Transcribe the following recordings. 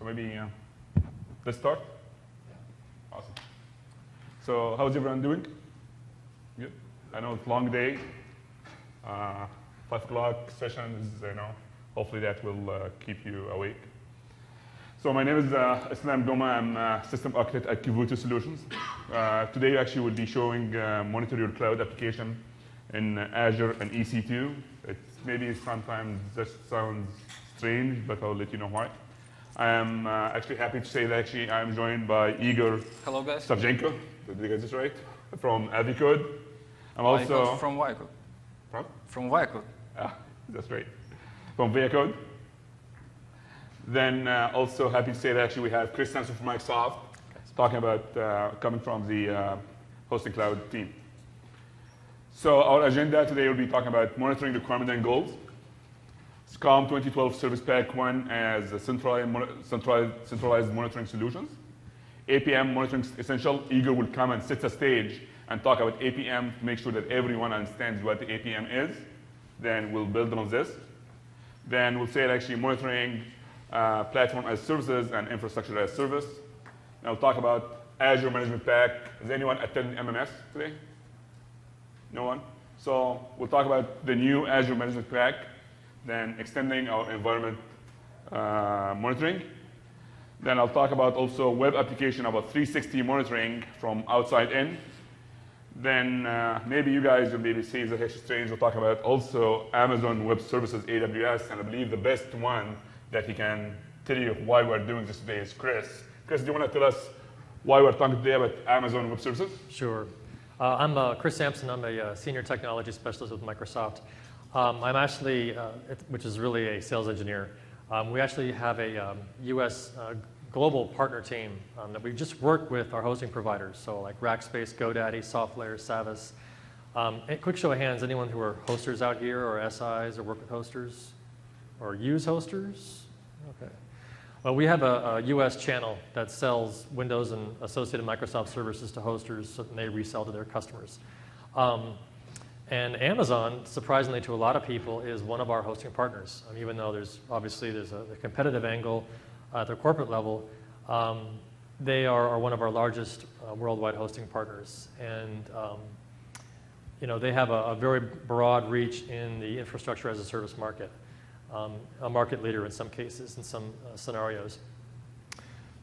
So maybe let's start. Awesome. So how's everyone doing? Good. I know it's a long day. 5 o'clock sessions. Hopefully that will keep you awake. So my name is Islam Doma. I'm System Architect at Kivutu Solutions. Today actually we'll be showing monitor your cloud application in Azure and EC2. Maybe sometimes just sounds strange, but I'll let you know why. I am actually happy to say that actually I'm joined by Igor Savchenko. Did I get this right? From Avicode. I'm also from Viacode. From Viacode. Ah, that's right. From Viacode. Then also happy to say that actually we have Chris Sampson from Microsoft talking about coming from the hosting cloud team. So our agenda today will be talking about monitoring requirements and goals. SCOM 2012 Service Pack 1 as a centralized monitoring solutions. APM monitoring is essential. Igor will come and set the stage and talk about APM to make sure that everyone understands what the APM is. Then we'll build on this. Then we'll say actually monitoring platform as services and infrastructure as service. And I'll talk about Azure Management Pack. Has anyone attended MMS today? No one? So we'll talk about the new Azure Management Pack, then extending our environment monitoring. Then I'll talk about also web application, about 360 monitoring from outside in. Then maybe you guys will maybe see the strange. We'll talk about also Amazon Web Services, AWS, and I believe the best one that he can tell you why we're doing this today is Chris. Chris, do you want to tell us why we're talking today about Amazon Web Services? Sure. I'm Chris Sampson. I'm a senior technology specialist with Microsoft. I'm actually, which is really a sales engineer. We actually have a U.S. Global partner team that we just work with our hosting providers. So like Rackspace, GoDaddy, SoftLayer, Savvis. A quick show of hands, anyone who are hosters out here or SIs or work with hosters or use hosters? Okay. Well, we have a U.S. channel that sells Windows and associated Microsoft services to hosters, so they resell to their customers. And Amazon, surprisingly to a lot of people, is one of our hosting partners. Even though there's a competitive angle at their corporate level, they are one of our largest worldwide hosting partners. And they have a very broad reach in the infrastructure as a service market. A market leader in some cases, in some scenarios.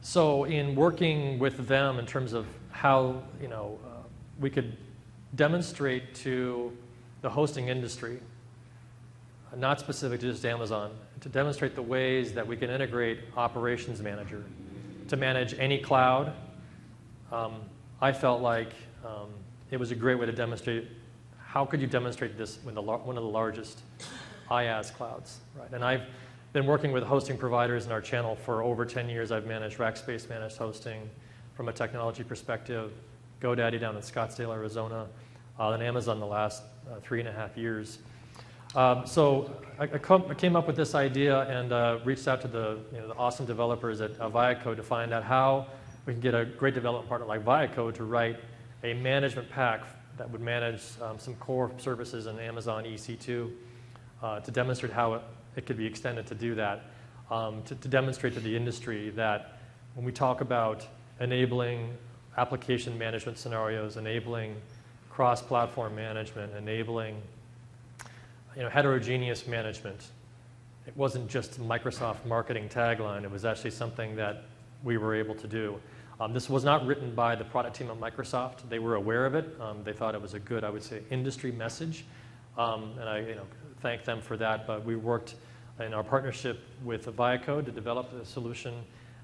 So in working with them in terms of how we could demonstrate to the hosting industry, not specific to just Amazon, to demonstrate the ways that we can integrate Operations Manager to manage any cloud, I felt like it was a great way to demonstrate how could you demonstrate this with one of the largest IaaS clouds, right? And I've been working with hosting providers in our channel for over 10 years. I've managed Rackspace managed hosting from a technology perspective, GoDaddy down in Scottsdale, Arizona, and Amazon the last 3.5 years. So I came up with this idea and reached out to the awesome developers at Viacode to find out how we can get a great development partner like Viacode to write a management pack that would manage some core services in Amazon EC2. To demonstrate how it could be extended to do that, to demonstrate to the industry that when we talk about enabling application management scenarios, enabling cross-platform management, enabling heterogeneous management, it wasn't just a Microsoft marketing tagline. It was actually something that we were able to do. This was not written by the product team at Microsoft. They were aware of it. They thought it was a good, I would say, industry message, and I thank them for that, but we worked in our partnership with Viacode to develop a solution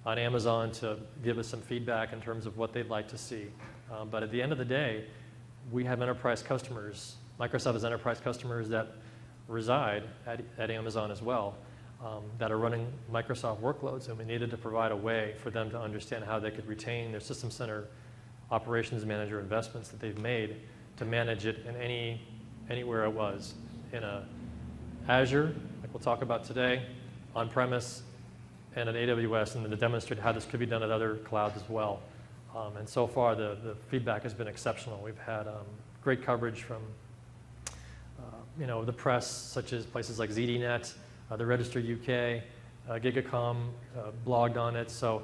on Amazon to give us some feedback in terms of what they'd like to see. But at the end of the day, we have enterprise customers. Microsoft has enterprise customers that reside at Amazon as well, that are running Microsoft workloads, and we needed to provide a way for them to understand how they could retain their System Center Operations Manager investments that they've made to manage it in anywhere it was, in Azure, like we'll talk about today, on-premise, and at AWS, and then to demonstrate how this could be done at other clouds as well. And so far, the feedback has been exceptional. We've had great coverage from the press, such as places like ZDNet, the Register UK, Gigacom blogged on it. So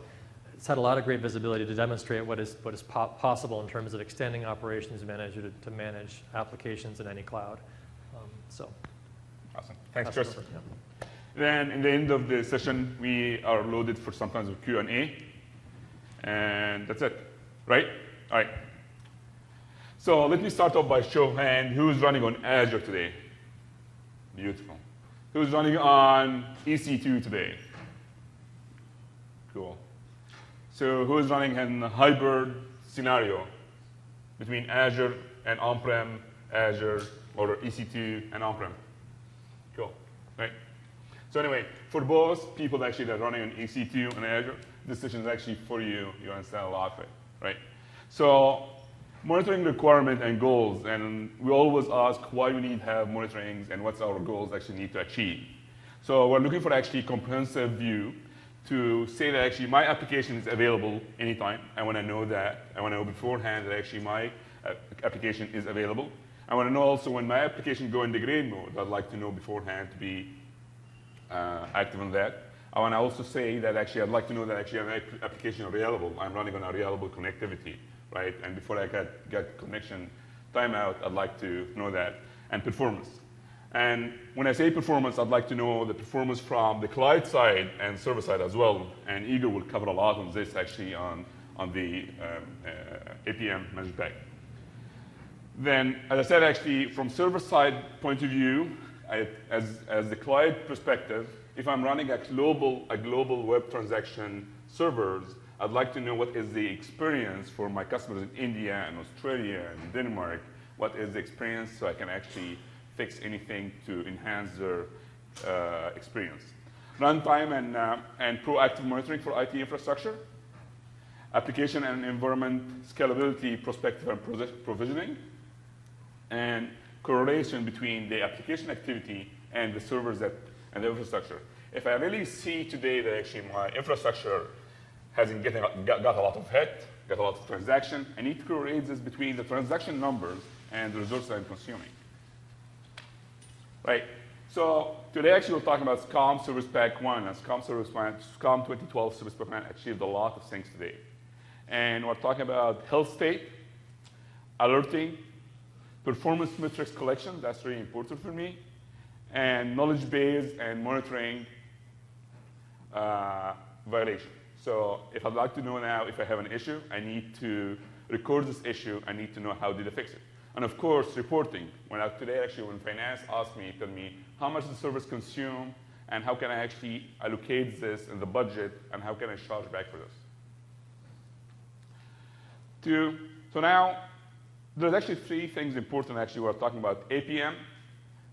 it's had a lot of great visibility to demonstrate what is possible in terms of extending operations manager to manage applications in any cloud. Awesome. Thanks, Chris. Yeah. Then in the end of the session, we are loaded for sometimes a Q&A. And that's it, right? All right. So let me start off by show of hand. Who's running on Azure today? Beautiful. Who's running on EC2 today? Cool. So who's running in a hybrid scenario between Azure and on-prem, Azure, or EC2 and on-prem? Cool, right? So anyway, for both people actually that are running on EC2 and Azure, this session is actually for you. You understand a lot of it, right? So monitoring requirement and goals, and we always ask why we need to have monitorings and what's our goals actually need to achieve. So we're looking for actually comprehensive view to say that actually my application is available anytime. I want to know that. I want to know beforehand that actually my application is available. I want to know also when my application go in degrade mode, I'd like to know beforehand to be active on that. I want to also say that actually I'd like to know that actually my application is reliable. I'm running on a reliable connectivity, right? And before I get connection timeout, I'd like to know that. And performance. And when I say performance, I'd like to know the performance from the client side and server side as well. And Igor will cover a lot on this actually on the APM managed pack. Then, as I said, actually, from server side point of view, as the client perspective, if I'm running a global web transaction servers, I'd like to know what is the experience for my customers in India and Australia and Denmark. What is the experience so I can actually fix anything to enhance their experience. Runtime and proactive monitoring for IT infrastructure. Application and environment scalability, prospective and provisioning. And correlation between the application activity and the servers and the infrastructure. If I really see today that actually my infrastructure hasn't got a lot of hit, got a lot of transaction, I need to correlate this between the transaction numbers and the resources I'm consuming. Right. So today actually we're talking about SCOM Service Pack 1 and SCOM 2012 Service Pack 1 achieved a lot of things today. And we're talking about health state, alerting, performance metrics collection, that's really important for me, and knowledge base and monitoring violation. So if I'd like to know now if I have an issue, I need to record this issue, I need to know how did I fix it. And of course, reporting. Today, actually, when finance asked me, tell me how much the service consume, and how can I actually allocate this in the budget, and how can I charge back for this. So now, there's actually three things important. Actually, we're talking about APM,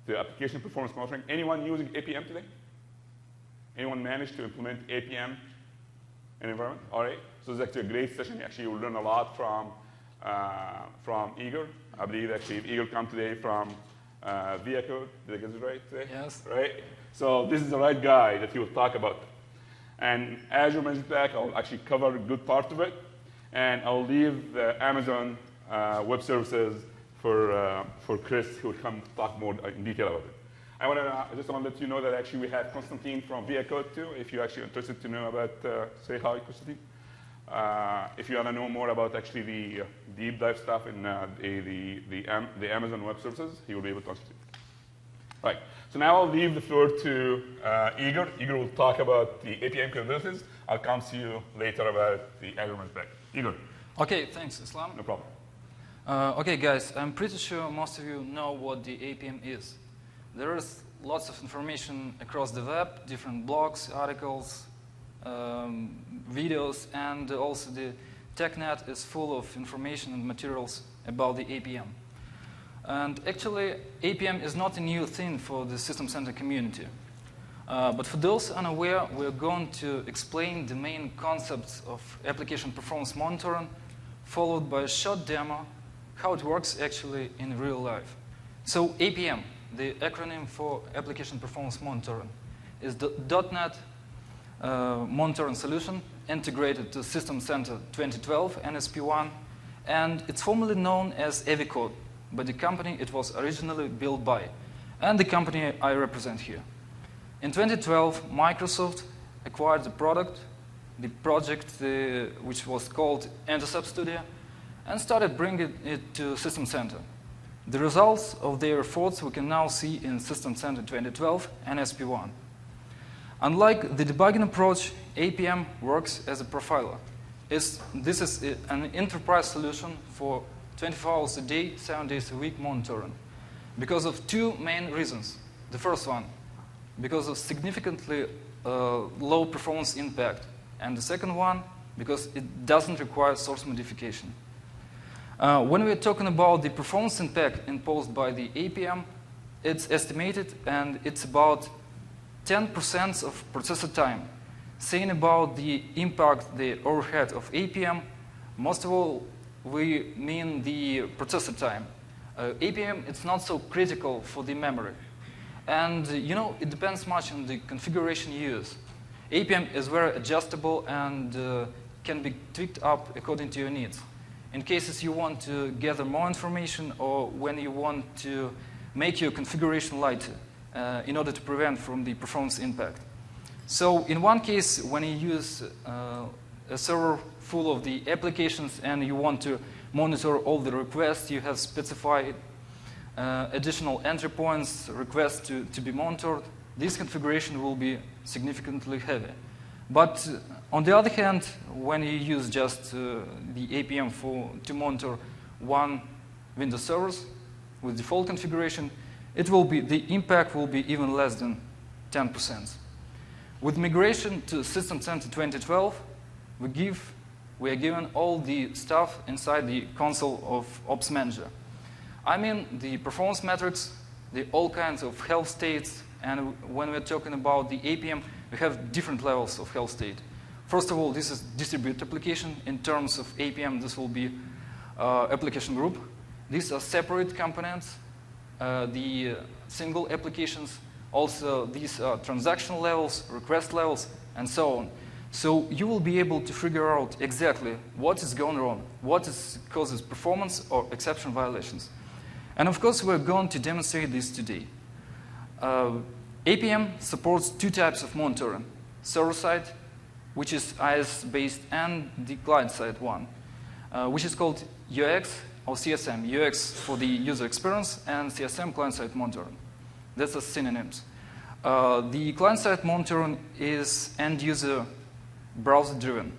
the application performance monitoring. Anyone using APM today? Anyone managed to implement APM in an environment? All right. So it's actually a great session. Actually, you'll learn a lot from Igor. I believe actually if Igor come today from VIA Code. Did I get it right today? Yes. Right? So this is the right guy that he will talk about. And Azure Managed Pack, I'll actually cover a good part of it. And I'll leave the Amazon Web Services for Chris, who will come talk more in detail about it. I just want to let you know that actually we have Constantine from VIA Code too, if you're actually interested to know about, say hi, Constantine. If you want to know more about actually the deep dive stuff in the Amazon Web Services, he will be able to answer you. Right. So now I'll leave the floor to Igor. Igor will talk about the APM capabilities. I'll come to you later about the Azure Managed Pack. Igor. Okay, thanks, Islam. No problem. Okay, guys, I'm pretty sure most of you know what the APM is. There is lots of information across the web, different blogs, articles, videos, and also the TechNet is full of information and materials about the APM. And actually, APM is not a new thing for the System Center community. But for those unaware, we're going to explain the main concepts of application performance monitoring, followed by a short demo, how it works actually in real life. So APM, the acronym for Application Performance Monitoring, is the .NET monitoring solution integrated to System Center 2012 NSP1, and it's formerly known as AVCode, by the company it was originally built by, and the company I represent here. In 2012, Microsoft acquired the product, the project which was called Intercept Studio, and started bringing it to System Center. The results of their efforts we can now see in System Center 2012 and SP1. Unlike the debugging approach, APM works as a profiler. This is an enterprise solution for 24 hours a day, 7 days a week monitoring, because of two main reasons. The first one, because of significantly low performance impact, and the second one, because it doesn't require source modification. When we're talking about the performance impact imposed by the APM, it's estimated, and it's about 10% of processor time. Saying about the impact, the overhead of APM, most of all, we mean the processor time. APM, it's not so critical for the memory. And it depends much on the configuration you use. APM is very adjustable and can be tweaked up according to your needs. In cases you want to gather more information or when you want to make your configuration lighter in order to prevent from the performance impact. So in one case, when you use a server full of the applications and you want to monitor all the requests, you have specified additional entry points, requests to be monitored, this configuration will be significantly heavy. But on the other hand, when you use just the APM to monitor one Windows servers with default configuration, the impact will be even less than 10%. With migration to System Center 2012, we are given all the stuff inside the console of Ops Manager. I mean the performance metrics, all kinds of health states, and when we're talking about the APM, we have different levels of health state. First of all, this is distributed application. In terms of APM, this will be application group. These are separate components, the single applications. Also, these are transactional levels, request levels, and so on. So you will be able to figure out exactly what is going wrong, causes performance or exception violations. And of course, we're going to demonstrate this today. APM supports two types of monitoring: server-side, which is IS-based, and the client-side one, which is called UX or CSM. UX for the user experience and CSM, client-side monitoring. That's the synonyms. The client-side monitoring is end-user browser-driven.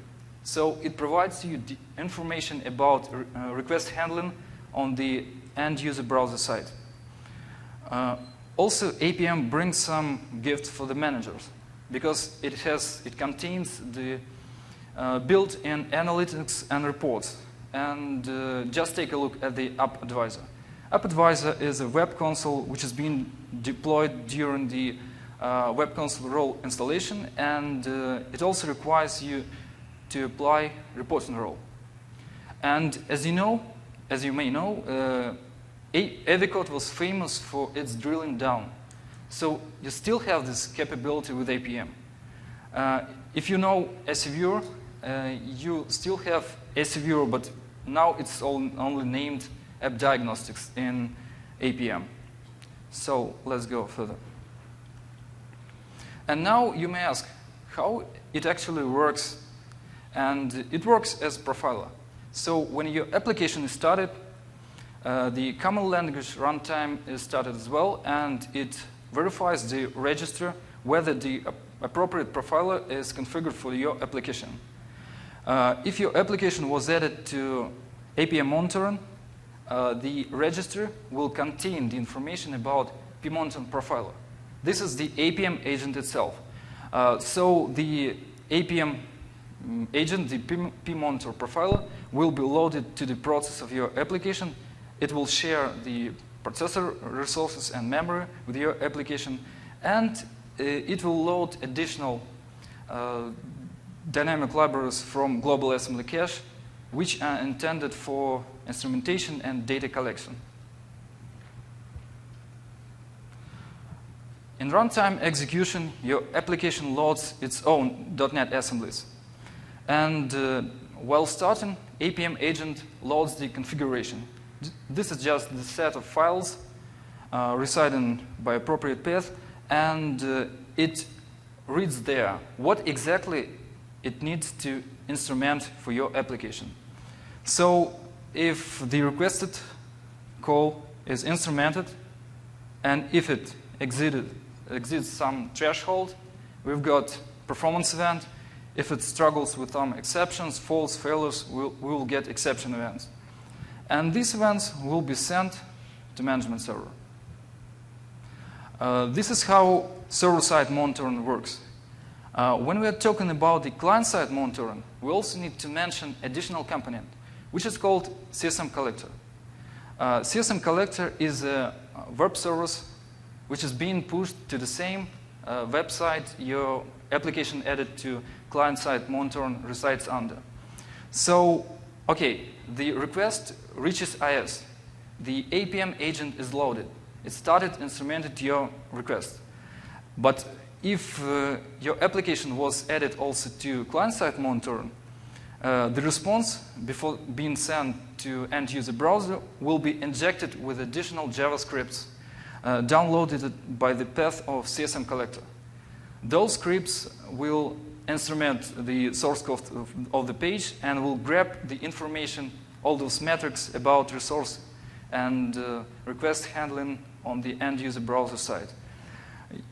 So it provides you the information about request handling on the end-user browser side. Also, APM brings some gifts for the managers because it contains the built-in analytics and reports. And just take a look at the App Advisor. App Advisor is a web console which is being deployed during the web console role installation, and it also requires you to apply reporting role. And as you may know, Avicode was famous for its drilling down. So you still have this capability with APM. If you know Azure, you still have Azure, but now it's only named App Diagnostics in APM. So let's go further. And now you may ask how it actually works. And it works as profiler. So when your application is started, the common language runtime is started as well, and it verifies the register whether the appropriate profiler is configured for your application. If your application was added to APM monitoring, the register will contain the information about pmonitoring profiler. This is the APM agent itself. So the APM agent, the pmonitor profiler, will be loaded to the process of your application. It will share the processor resources and memory with your application, and it will load additional dynamic libraries from global assembly cache, which are intended for instrumentation and data collection. In runtime execution, your application loads its own .NET assemblies. And while starting, APM agent loads the configuration. This is just the set of files residing by appropriate path, and it reads there what exactly it needs to instrument for your application. So if the requested call is instrumented, and if it exceeds some threshold, we've got performance event. If it struggles with some exceptions, false failures, we will get exception events. And these events will be sent to management server. This is how server-side monitoring works. When we are talking about the client-side monitoring, we also need to mention additional component, which is called CSM collector. CSM collector is a web service which is being pushed to the same website your application added to client-side monitoring resides under. So, okay, the request reaches IS. The APM agent is loaded. It started instrumented your request. But if your application was added also to client-side monitoring, the response before being sent to end-user browser will be injected with additional JavaScripts downloaded by the path of CSM collector. Those scripts will instrument the source code of the page and will grab the information, all those metrics about resource and request handling on the end-user browser side.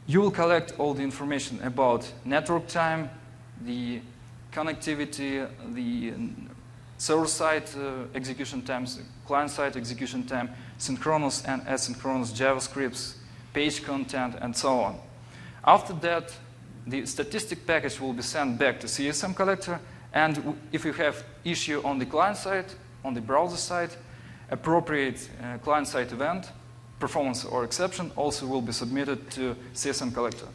You will collect all the information about network time, the connectivity, the server-side execution times, client-side execution time, synchronous and asynchronous JavaScripts, page content, and so on. After that, the statistic package will be sent back to CSM collector, and if you have issue on the client side, on the browser side, appropriate client-side event, performance or exception also will be submitted to CSM collector.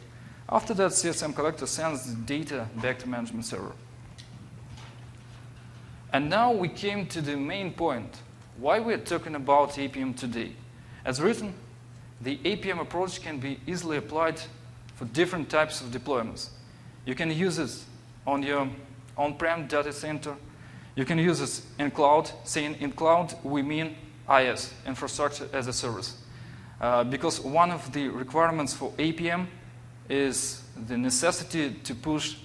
After that, CSM collector sends the data back to management server. And now we came to the main point, why we're talking about APM today. As written, the APM approach can be easily applied for different types of deployments. You can use it on your on-prem data center. You can use it in cloud. Saying in cloud, we mean IaaS, infrastructure as a service. Because one of the requirements for APM is the necessity to push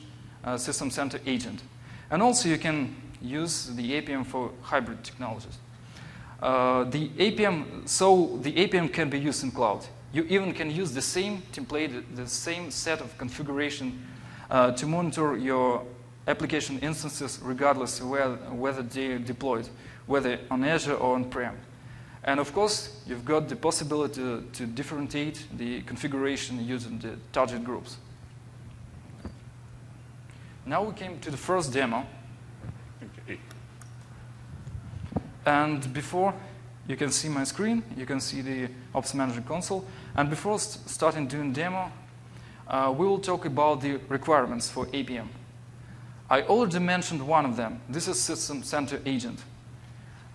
a system center agent. And also you can use the APM for hybrid technologies. The APM can be used in cloud. You even can use the same template, the same set of configuration to monitor your application instances regardless of whether they are deployed, whether on Azure or on-prem. And of course, you've got the possibility to differentiate the configuration using the target groups. Now we came to the first demo. Okay. And before you can see my screen, you can see the Ops Manager console. And before starting doing demo, we will talk about the requirements for APM. I already mentioned one of them. This is System Center Agent.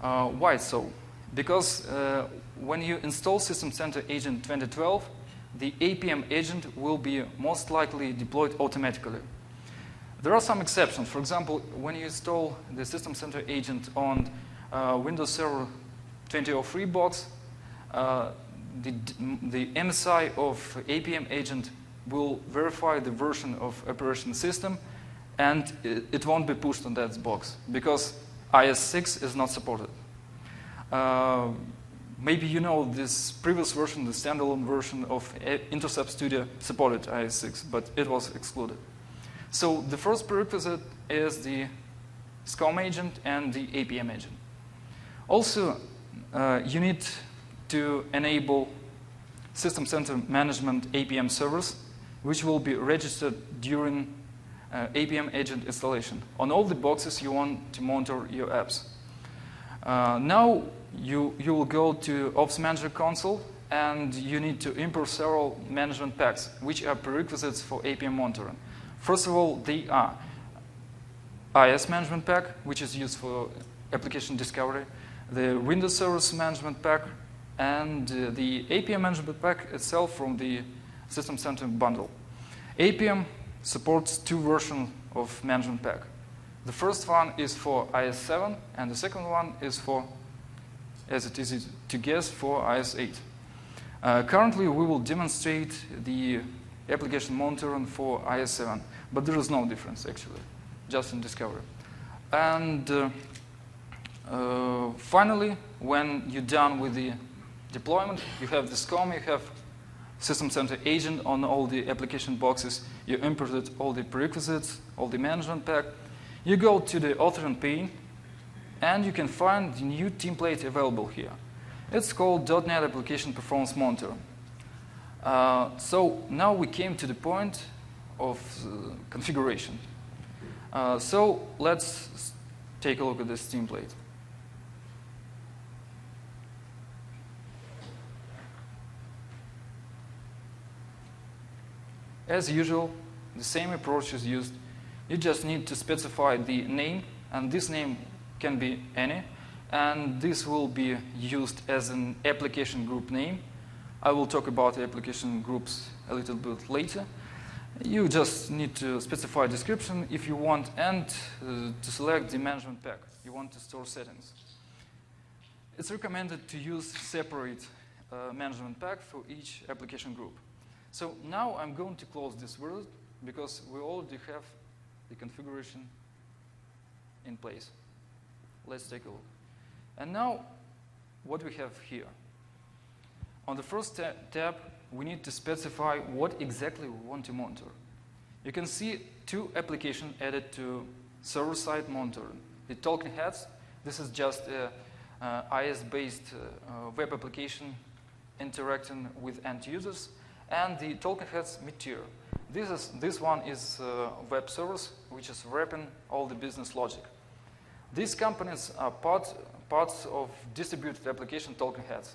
Why so? Because when you install System Center Agent 2012, the APM agent will be most likely deployed automatically. There are some exceptions. For example, when you install the System Center Agent on Windows Server 2003 box, the MSI of APM agent will verify the version of operation system, and it won't be pushed on that box because IS6 is not supported. Maybe you know this previous version, the standalone version of Intercept Studio supported IS6, but it was excluded. So the first prerequisite is the SCOM agent and the APM agent. Also, you need to enable System Center Management APM servers, which will be registered during APM agent installation on all the boxes you want to monitor your apps. Now you will go to Ops Manager console, and you need to import several management packs, which are prerequisites for APM monitoring. First of all, they are IS Management Pack, which is used for application discovery, the Windows Service Management Pack, and the APM Management Pack itself from the System Center bundle. APM supports two versions of Management Pack. The first one is for IS7, and the second one is for, as it is to guess, for IS8. Currently, we will demonstrate the application monitoring for IS7. But there is no difference, actually, just in discovery. And finally, when you're done with the deployment, you have the SCOM, you have System Center agent on all the application boxes. You imported all the prerequisites, all the management pack. You go to the authoring pane, and you can find the new template available here. It's called .NET Application Performance Monitor. So now we came to the point of configuration. So let's take a look at this template. As usual, the same approach is used. You just need to specify the name, and this name can be any, and this will be used as an application group name. I will talk about application groups a little bit later. You just need to specify a description if you want, and to select the management pack. You want to store settings. It's recommended to use separate management pack for each application group. So now I'm going to close this wizard because we already have the configuration in place. Let's take a look. And now what we have here. On the first tab, we need to specify what exactly we want to monitor. You can see two applications added to server-side monitoring. The Talking Heads, this is just a IS-based web application interacting with end users, and the Talking Heads Meteor. This one is web service, which is wrapping all the business logic. These companies are parts of distributed application Talking Heads.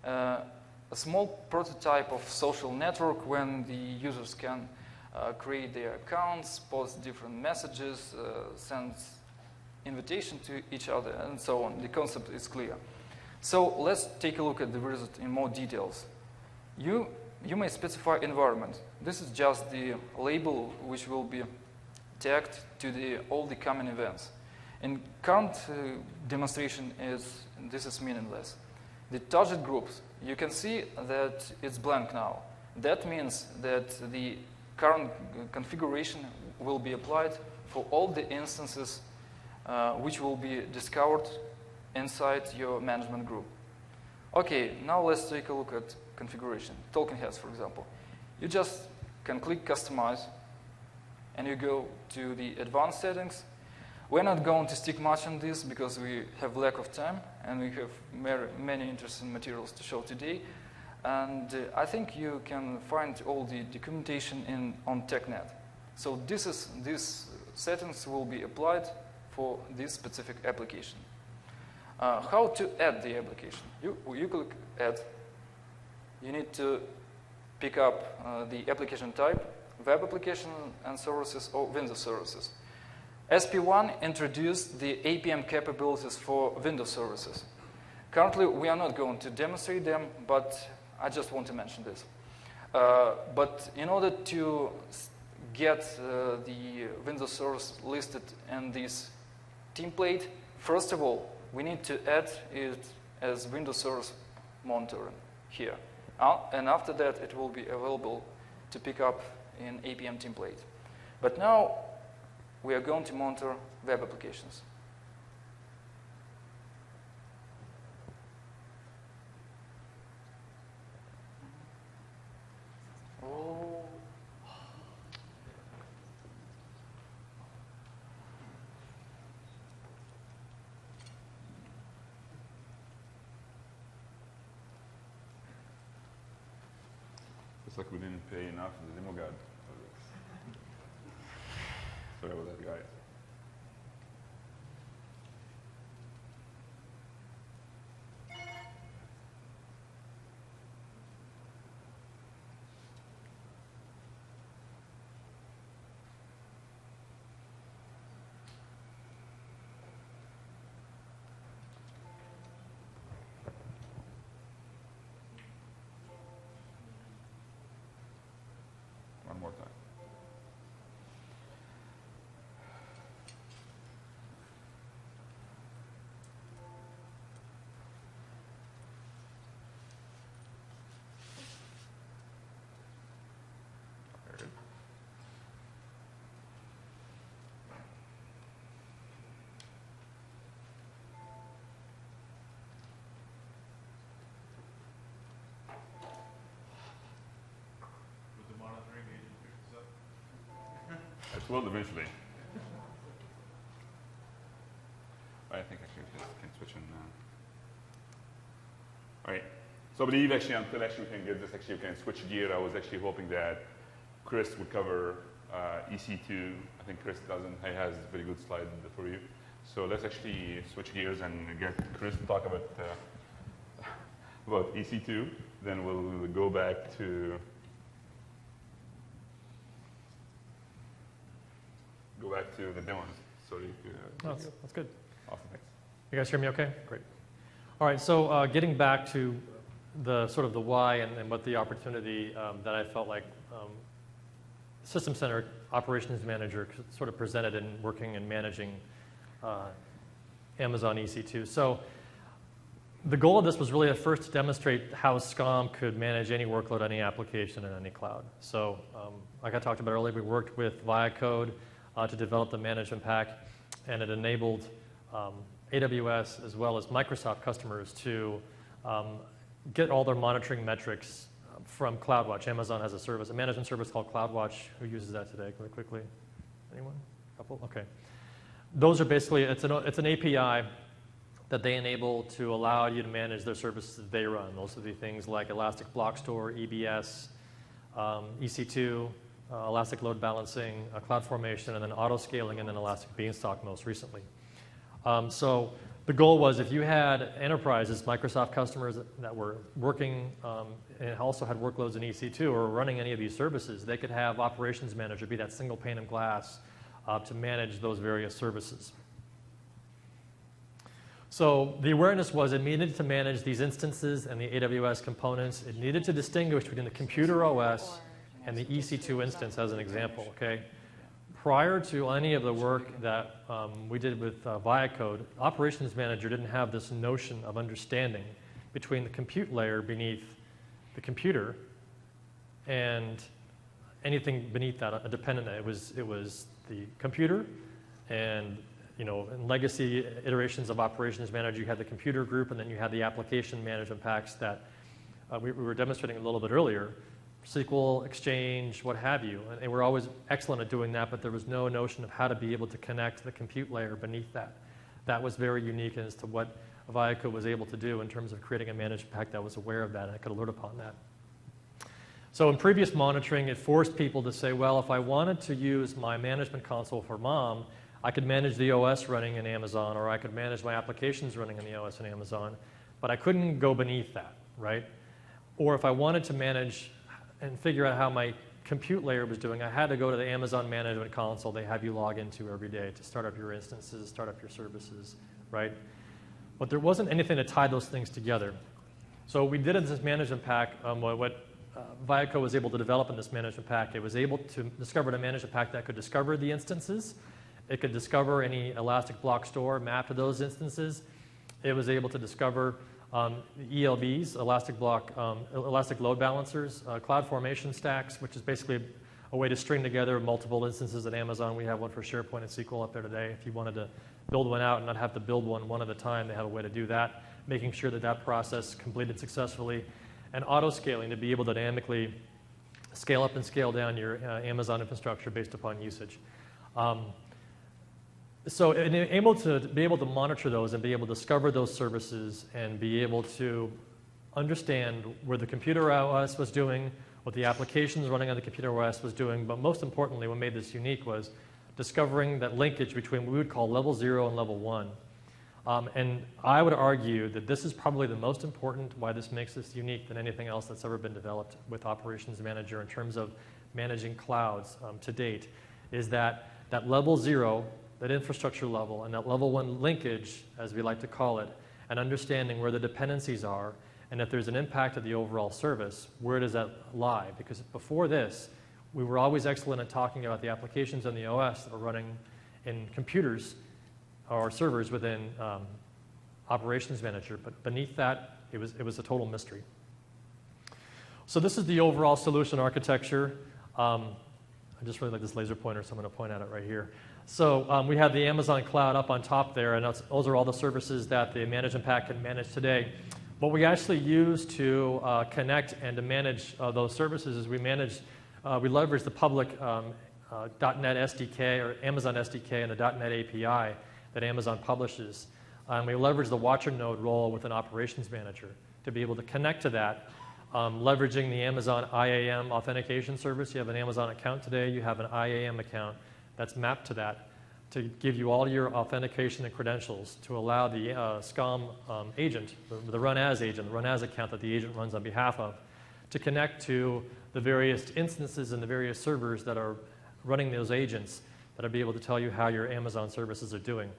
A small prototype of social network when the users can create their accounts, post different messages, send invitation to each other, and so on. The concept is clear. So let's take a look at the result in more details. You may specify environment. This is just the label which will be tagged to all the common events. In current demonstration, this is meaningless. The target groups, you can see that it's blank now. That means that the current configuration will be applied for all the instances which will be discovered inside your management group. Okay, now let's take a look at configuration. Talking Heads, for example. You just can click Customize, and you go to the advanced settings. We're not going to stick much on this because we have lack of time, and we have many interesting materials to show today. And I think you can find all the documentation on TechNet. So these settings will be applied for this specific application. How to add the application? You click Add. You need to pick up the application type, web application and services, or Windows services. SP1 introduced the APM capabilities for Windows services. Currently, we are not going to demonstrate them, but I just want to mention this. But in order to get the Windows service listed in this template, first of all, we need to add it as Windows Service Monitoring here. And after that, it will be available to pick up in APM template. But now, we are going to monitor web applications. Oh. It's like we didn't pay enough to the demo guide. Sorry about that, guys. One more time. It will eventually. I think actually we can switch in. All right. So I believe actually until actually we can get this, actually we can switch gear. I was actually hoping that Chris would cover EC2. I think Chris doesn't. He has a very good slide for you. So let's actually switch gears and get Chris to talk about EC2. Then we'll go back to the demos. Sorry. That's good. Awesome. Thanks. You guys hear me okay? Great. All right, so getting back to the sort of the why and what the opportunity that I felt like System Center Operations Manager sort of presented in working and managing Amazon EC2. So the goal of this was really at first to demonstrate how SCOM could manage any workload, any application, in any cloud. So like I talked about earlier, we worked with Viacode to develop the management pack, and it enabled AWS as well as Microsoft customers to get all their monitoring metrics from CloudWatch. Amazon has a management service called CloudWatch. Who uses that today? Really quickly? Anyone? A couple? Okay. Those are basically, it's an API that they enable to allow you to manage their services that they run. Those would be things like Elastic Block Store, EBS, EC2, Elastic Load Balancing, CloudFormation, and then auto-scaling, and then Elastic Beanstalk most recently. So the goal was if you had enterprises, Microsoft customers that were working and also had workloads in EC2 or running any of these services, they could have Operations Manager be that single pane of glass to manage those various services. So the awareness was it needed to manage these instances and the AWS components. It needed to distinguish between the computer OS and the EC2 instance as an example, okay? Prior to any of the work that we did with Viacode, Operations Manager didn't have this notion of understanding between the compute layer beneath the computer and anything beneath that, a dependent. It was the computer, and in legacy iterations of Operations Manager, you had the computer group, and then you had the application management packs that we were demonstrating a little bit earlier. SQL, Exchange, what have you. And they were always excellent at doing that, but there was no notion of how to be able to connect the compute layer beneath that. That was very unique as to what Viacode was able to do in terms of creating a management pack that was aware of that, and I could alert upon that. So in previous monitoring, it forced people to say, well, if I wanted to use my management console for MOM, I could manage the OS running in Amazon, or I could manage my applications running in the OS in Amazon, but I couldn't go beneath that, right? Or if I wanted to manage and figure out how my compute layer was doing, I had to go to the Amazon Management Console they have you log into every day to start up your instances, start up your services, right? But there wasn't anything to tie those things together. So we did in this management pack what Viacode was able to develop in this management pack. It was able to discover a management pack that could discover the instances. It could discover any Elastic Block Store mapped to those instances. It was able to discover ELBs, Elastic Load Balancers, CloudFormation stacks, which is basically a way to string together multiple instances at Amazon. We have one for SharePoint and SQL up there today. If you wanted to build one out and not have to build one at a time, they have a way to do that, making sure that that process completed successfully. And auto-scaling to be able to dynamically scale up and scale down your Amazon infrastructure based upon usage. So able to be able to monitor those and be able to discover those services and be able to understand where the computer OS was doing, what the applications running on the computer OS was doing, but most importantly, what made this unique was discovering that linkage between what we would call level 0 and level 1. And I would argue that this is probably the most important, why this makes this unique than anything else that's ever been developed with Operations Manager in terms of managing clouds to date, is that level 0, that infrastructure level, and that level 1 linkage, as we like to call it, and understanding where the dependencies are, and if there's an impact of the overall service, where does that lie? Because before this, we were always excellent at talking about the applications on the OS that were running in computers or servers within Operations Manager, but beneath that, it was a total mystery. So this is the overall solution architecture. I just really like this laser pointer, so I'm going to point at it right here. So we have the Amazon Cloud up on top there, and those are all the services that the management pack can manage today. What we actually use to connect and to manage those services is we leverage the public .NET SDK or Amazon SDK and the .NET API that Amazon publishes. And we leverage the watcher node role with an operations manager to be able to connect to that, leveraging the Amazon IAM authentication service. You have an Amazon account today, you have an IAM account that's mapped to that to give you all your authentication and credentials to allow the SCOM agent, the run as agent, the run as account that the agent runs on behalf of, to connect to the various instances and the various servers that are running those agents that will be able to tell you how your Amazon services are doing.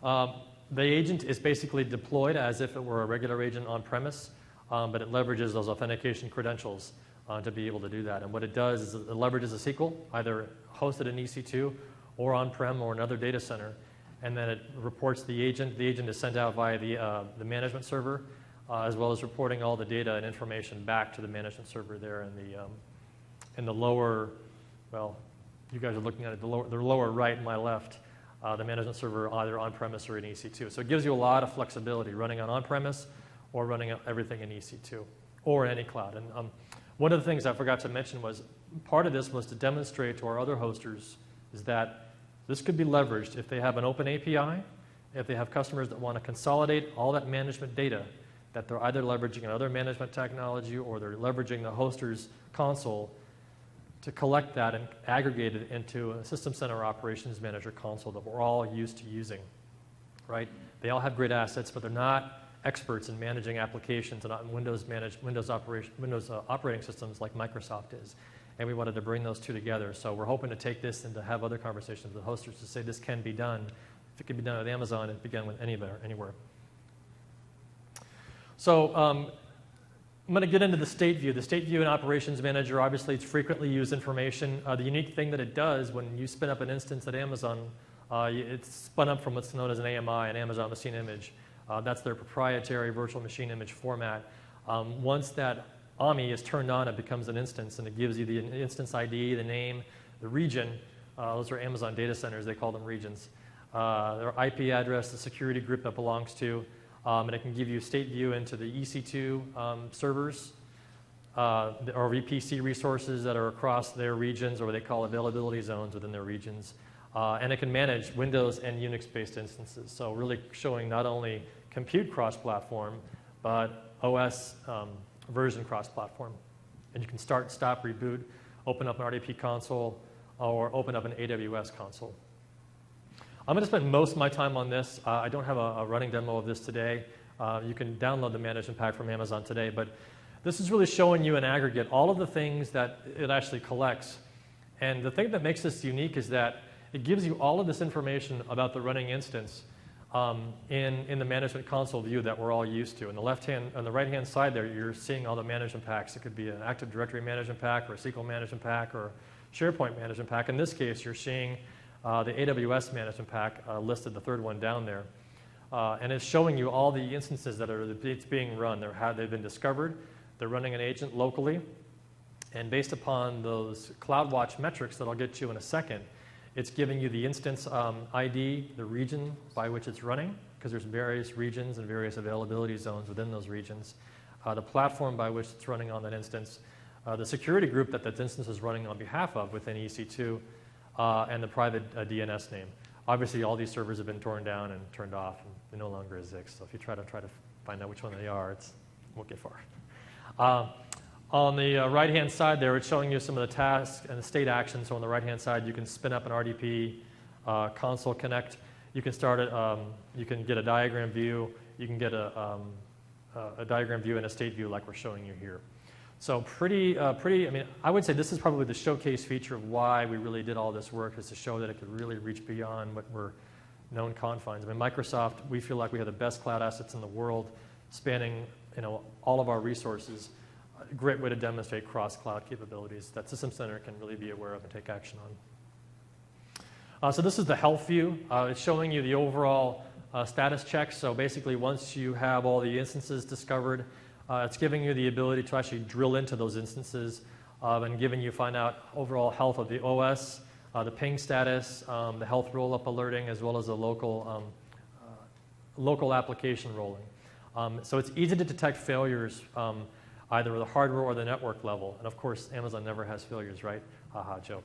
The agent is basically deployed as if it were a regular agent on-premise, but it leverages those authentication credentials to be able to do that. And what it does is it leverages a SQL, either hosted in EC2 or on-prem or another data center, and then it reports the agent. The agent is sent out via the management server, as well as reporting all the data and information back to the management server there in the lower, well, you guys are looking at it, the lower right and my left, the management server either on-premise or in EC2. So it gives you a lot of flexibility running on-premise or running everything in EC2 or any cloud. And one of the things I forgot to mention was part of this was to demonstrate to our other hosters is that this could be leveraged if they have an open API, if they have customers that want to consolidate all that management data, that they're either leveraging another management technology or they're leveraging the hoster's console to collect that and aggregate it into a System Center Operations Manager console that we're all used to using, right? They all have great assets, but they're not experts in managing applications and not in Windows operating systems like Microsoft is. And we wanted to bring those two together. So we're hoping to take this and to have other conversations with hosters to say this can be done. If it can be done with Amazon, it can be done with anywhere. So I'm going to get into the state view. The state view and operations manager, obviously, it's frequently used information. The unique thing that it does when you spin up an instance at Amazon, it's spun up from what's known as an AMI, an Amazon Machine Image. That's their proprietary virtual machine image format. Once that AMI is turned on, it becomes an instance, and it gives you the instance ID, the name, the region. Those are Amazon data centers. They call them regions. Their IP address, the security group that belongs to, and it can give you state view into the EC2 servers or VPC resources that are across their regions, or what they call availability zones within their regions. And it can manage Windows and Unix-based instances. So really showing not only compute cross-platform, but OS version cross-platform. And you can start, stop, reboot, open up an RDP console, or open up an AWS console. I'm going to spend most of my time on this. I don't have a running demo of this today. You can download the management pack from Amazon today. But this is really showing you in aggregate all of the things that it actually collects. And the thing that makes this unique is that it gives you all of this information about the running instance in the management console view that we're all used to. On the right-hand side there, you're seeing all the management packs. It could be an Active Directory management pack or a SQL management pack or SharePoint management pack. In this case, you're seeing the AWS management pack listed, the third one down there. And it's showing you all the instances that it's being run. They've been discovered. They're running an agent locally. And based upon those CloudWatch metrics that I'll get to in a second, it's giving you the instance ID, the region by which it's running, because there's various regions and various availability zones within those regions, the platform by which it's running on that instance, the security group that that instance is running on behalf of within EC2, and the private DNS name. Obviously, all these servers have been torn down and turned off, and they no longer exist. So if you try to find out which one they are, it won't get far. On the right-hand side there, it's showing you some of the tasks and the state actions. So on the right-hand side, you can spin up an RDP console connect. You can start it. You can get a diagram view. You can get a diagram view and a state view like we're showing you here. So pretty. I mean, I would say this is probably the showcase feature of why we really did all this work, is to show that it could really reach beyond what were known confines. I mean, Microsoft, we feel like we have the best cloud assets in the world, spanning all of our resources. A great way to demonstrate cross-cloud capabilities that System Center can really be aware of and take action on. So this is the health view. It's showing you the overall status checks. So basically, once you have all the instances discovered, it's giving you the ability to actually drill into those instances and find out overall health of the OS, the ping status, the health roll-up alerting, as well as the local application rolling. So it's easy to detect failures either the hardware or the network level. And of course, Amazon never has failures, right? Haha, joke.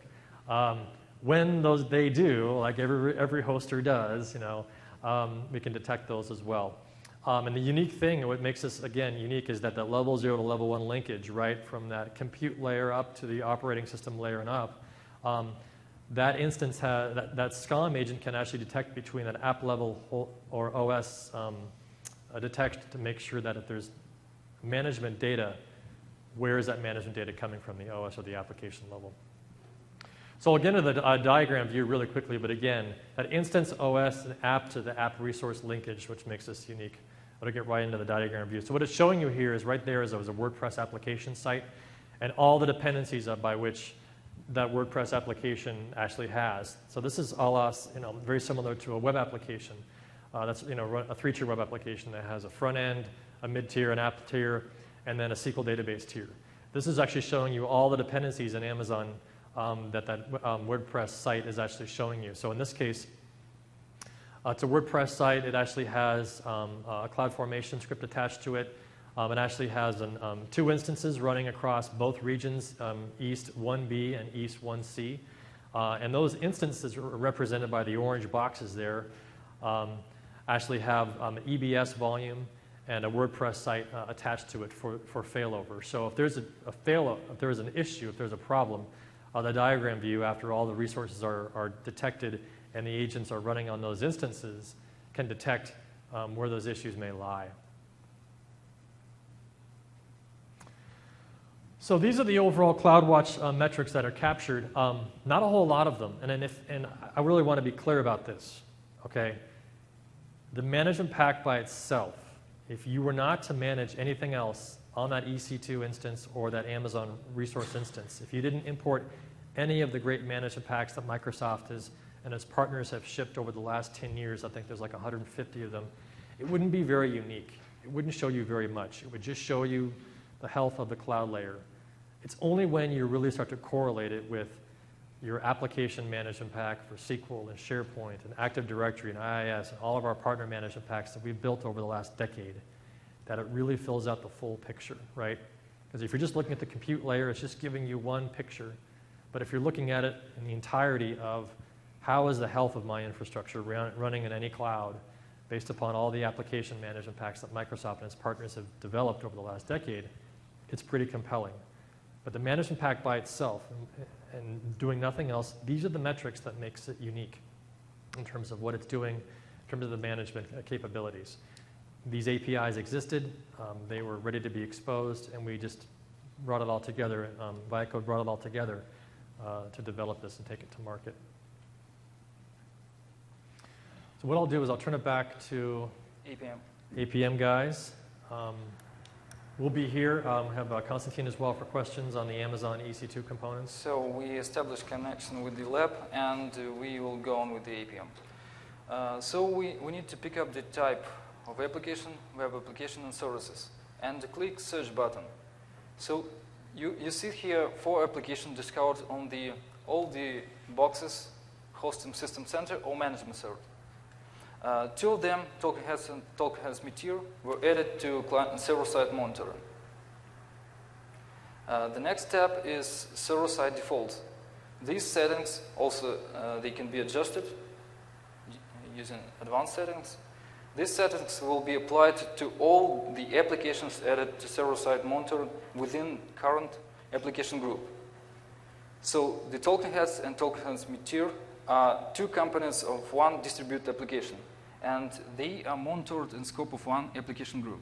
When they do, like every hoster does, we can detect those as well. And the unique thing, what makes this, again, unique is that the level 0 to level 1 linkage, right, from that compute layer up to the operating system layer and up, that instance, that SCOM agent can actually detect between that app level or OS detect to make sure that if there's management data, where is that management data coming from, the OS or the application level? So I'll get into the diagram view really quickly, but again, that instance OS and app to the app resource linkage, which makes this unique. I'll get right into the diagram view. So what it's showing you here is right there is a WordPress application site and all the dependencies by which that WordPress application actually has. So this is very similar to a web application. That's a 3-tier web application that has a front end, a mid-tier, an app tier, and then a SQL database tier. This is actually showing you all the dependencies in Amazon that WordPress site is actually showing you. So in this case, it's a WordPress site. It actually has a CloudFormation script attached to it. It actually has 2 instances running across both regions, East 1B and East 1C. And those instances are represented by the orange boxes there. Actually have EBS volume and a WordPress site attached to it for failover. So if there's if there's an issue, if there's a problem, the diagram view, after all the resources are detected and the agents are running on those instances, can detect where those issues may lie. So these are the overall CloudWatch metrics that are captured. Not a whole lot of them, and I really want to be clear about this. Okay, the management pack by itself, if you were not to manage anything else on that EC2 instance or that Amazon resource instance, if you didn't import any of the great management packs that Microsoft and its partners have shipped over the last 10 years, I think there's like 150 of them, it wouldn't be very unique. It wouldn't show you very much. It would just show you the health of the cloud layer. It's only when you really start to correlate it with your application management pack for SQL and SharePoint and Active Directory and IIS and all of our partner management packs that we've built over the last decade that it really fills out the full picture, right? Because if you're just looking at the compute layer, it's just giving you one picture. But if you're looking at it in the entirety of how is the health of my infrastructure running in any cloud based upon all the application management packs that Microsoft and its partners have developed over the last decade, it's pretty compelling. But the management pack by itself and doing nothing else, these are the metrics that makes it unique in terms of what it's doing, in terms of the management capabilities. These APIs existed, they were ready to be exposed, and we just brought it all together, Viacode brought it all together to develop this and take it to market. So what I'll do is I'll turn it back to APM guys. We'll be here. We have Konstantin as well for questions on the Amazon EC2 components. So we established connection with the lab, and we will go on with the APM. So we need to pick up the type of application, web application, and services, and click search button. So you see here 4 applications discovered on all the boxes, hosting system center or management server. 2 of them, TalkingHeads and TalkingHeads Meteor, were added to client and server-side monitoring. The next step is server-side defaults. These settings also they can be adjusted using advanced settings. These settings will be applied to all the applications added to server-side monitoring within current application group. So the TalkingHeads and TalkingHeads Meteor are 2 components of one distributed application, and they are monitored in scope of one application group.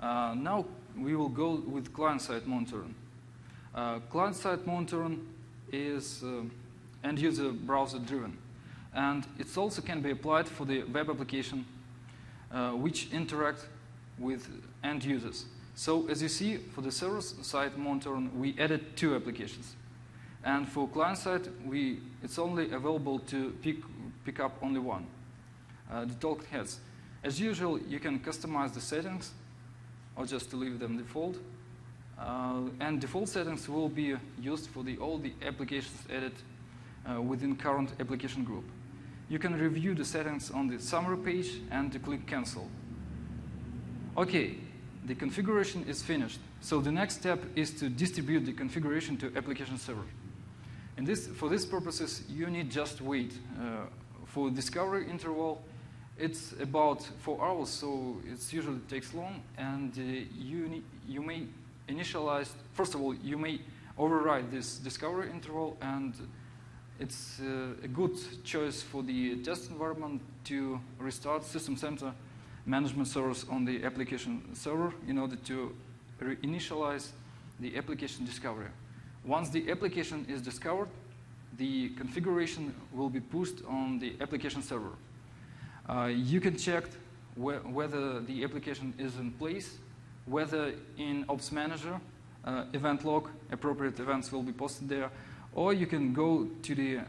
Now we will go with client-side monitoring. Client-side monitoring is end-user browser-driven, and it also can be applied for the web application which interact with end users. So as you see, for the server-side monitoring, we added 2 applications. And for client-side, it's only available to pick up only one, the TalkingHeads. As usual, you can customize the settings or just to leave them default. And default settings will be used for all the applications added within current application group. You can review the settings on the summary page and to click cancel. Okay, the configuration is finished. So the next step is to distribute the configuration to application server. For these purposes, you need just wait. For discovery interval, it's about 4 hours, so it usually takes long, and you may initialize, first of all, you may override this discovery interval, and it's a good choice for the test environment to restart System Center management servers on the application server in order to reinitialize the application discovery. Once the application is discovered, the configuration will be pushed on the application server. You can check whether the application is in place, whether in Ops Manager, event log, appropriate events will be posted there, or you can go to the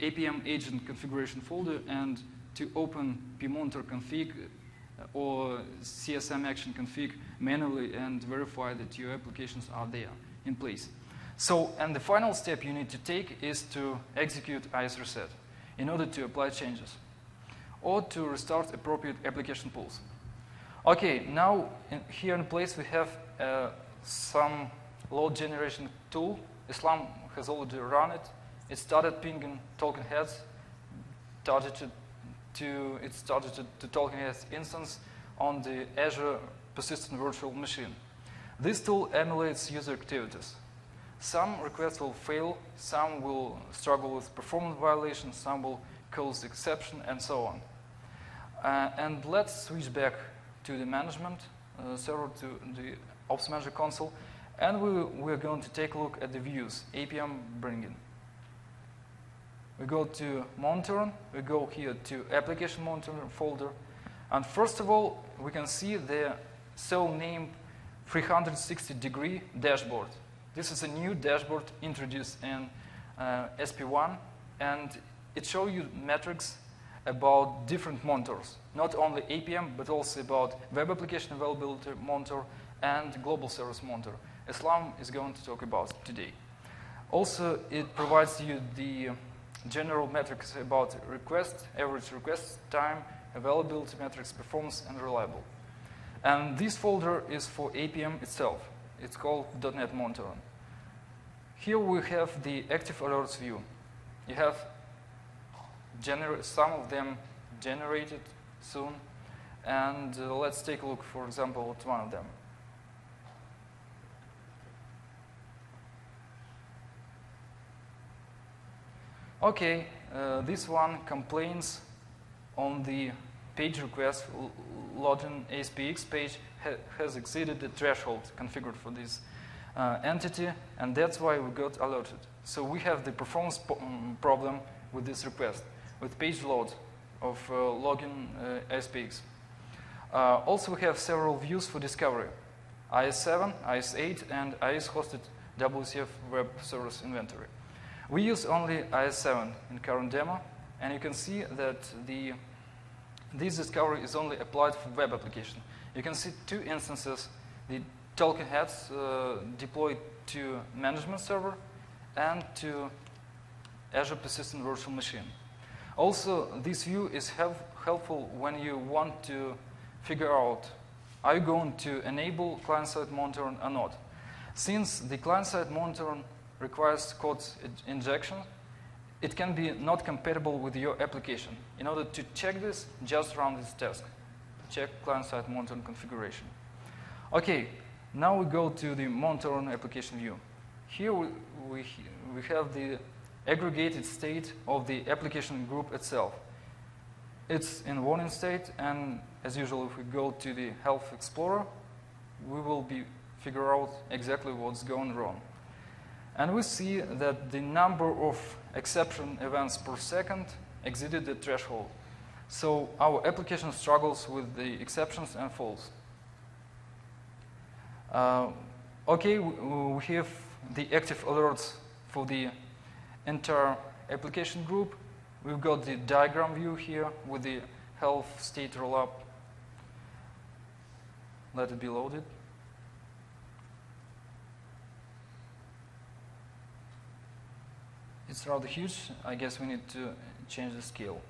APM agent configuration folder and to open pmonitor config or CSM action config manually and verify that your applications are there in place. So, and the final step you need to take is to execute IS reset in order to apply changes or to restart appropriate application pools. Okay, now here in place we have some load generation tool. Islam has already run it. It started pinging token heads, targeted to token heads instance on the Azure persistent virtual machine. This tool emulates user activities. Some requests will fail, some will struggle with performance violations, some will cause exception, and so on. And let's switch back to the management server, to the Ops Manager console, and we're going to take a look at the views, APM bringing. We go to monitoring, we go here to application monitoring folder, and first of all, we can see the so-named 360-degree dashboard. This is a new dashboard introduced in SP1, and it shows you metrics about different monitors, not only APM, but also about web application availability monitor and global service monitor. Islam is going to talk about it today. Also, it provides you the general metrics about request, average request time, availability metrics, performance, and reliable. And this folder is for APM itself. It's called .NET Monitoring. Here we have the active alerts view. You have some of them generated soon, and let's take a look, for example, at one of them. Okay, this one complains on the page request login ASPX page has exceeded the threshold configured for this entity, and that's why we got alerted. So we have the performance problem with this request, with page load of login ASPX. Also, we have several views for discovery: IS7, IS8, and IS-hosted WCF web service inventory. We use only IS7 in current demo, and you can see that this discovery is only applied for web application. You can see two instances, the token heads deployed to management server and to Azure persistent virtual machine. Also, this view is helpful when you want to figure out, are you going to enable client-side monitoring or not? Since the client-side monitoring requires code injection, it can be not compatible with your application. In order to check this, just run this task. Check client-side monitoring configuration. Okay, now we go to the monitoring application view. Here we have the aggregated state of the application group itself. It's in warning state, and as usual, if we go to the Health Explorer, we will figure out exactly what's going wrong. And we see that the number of exception events per second exceeded the threshold. So our application struggles with the exceptions and faults. Okay, we have the active alerts for the entire application group. We've got the diagram view here with the health state rollup. Let it be loaded. It's rather huge. I guess we need to change the scale.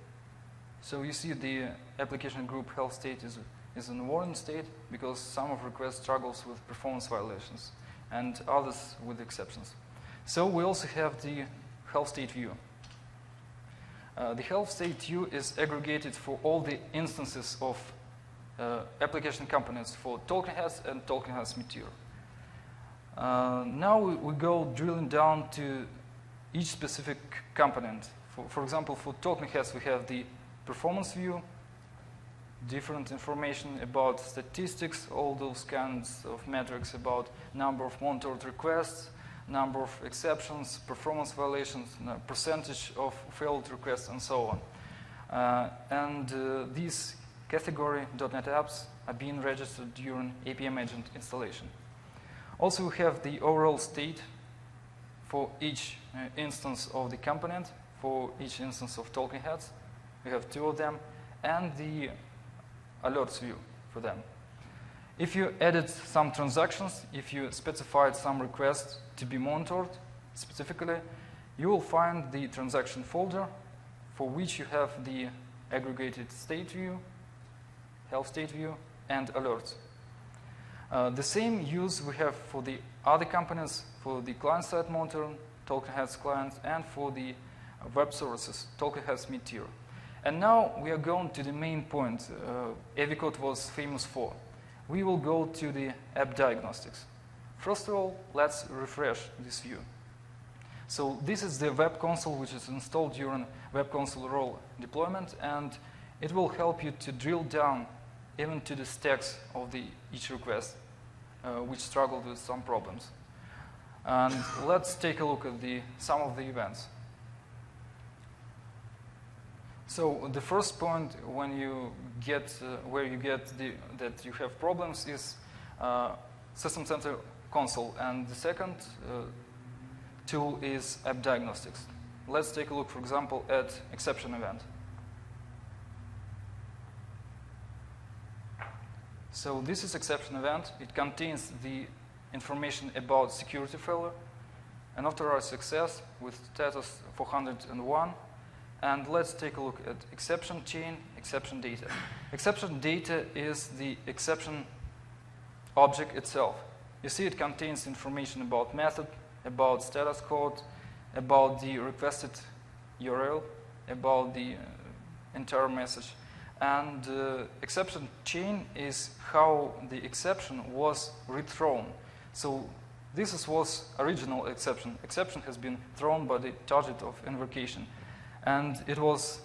So you see the application group health state is in warning state because some of requests struggles with performance violations and others with exceptions. So we also have the health state view. The health state view is aggregated for all the instances of application components for Talking Heads and Talking Heads Meteor. Now we go drilling down to each specific component. For example, for Talking Heads, we have the performance view, different information about statistics, all those kinds of metrics about number of monitored requests, number of exceptions, performance violations, percentage of failed requests, and so on. These category .NET apps are being registered during APM agent installation. Also, we have the overall state for each instance of the component, for each instance of Talking Heads. We have 2 of them, and the alerts view for them. If you added some transactions, if you specified some requests to be monitored specifically, you will find the transaction folder for which you have the aggregated state view, health state view, and alerts. The same use we have for the other components, for the client-side monitoring, Talking Heads client, and for the web services, Talking Heads Meteor. And now we are going to the main point AVCode was famous for. We will go to the app diagnostics. First of all, let's refresh this view. So this is the web console which is installed during web console role deployment, and it will help you to drill down even to the stacks of each request, which struggled with some problems. And let's take a look at some of the events. So the first point when you get where you get that you have problems is System Center console, and the second tool is app diagnostics. Let's take a look, for example, at exception event. So this is exception event. It contains the information about security failure, unauthorized success with status 401. And let's take a look at exception chain, exception data. Exception data is the exception object itself. You see it contains information about method, about status code, about the requested URL, about the entire message. And exception chain is how the exception was rethrown. So this was original exception. Exception has been thrown by the target of invocation. And it was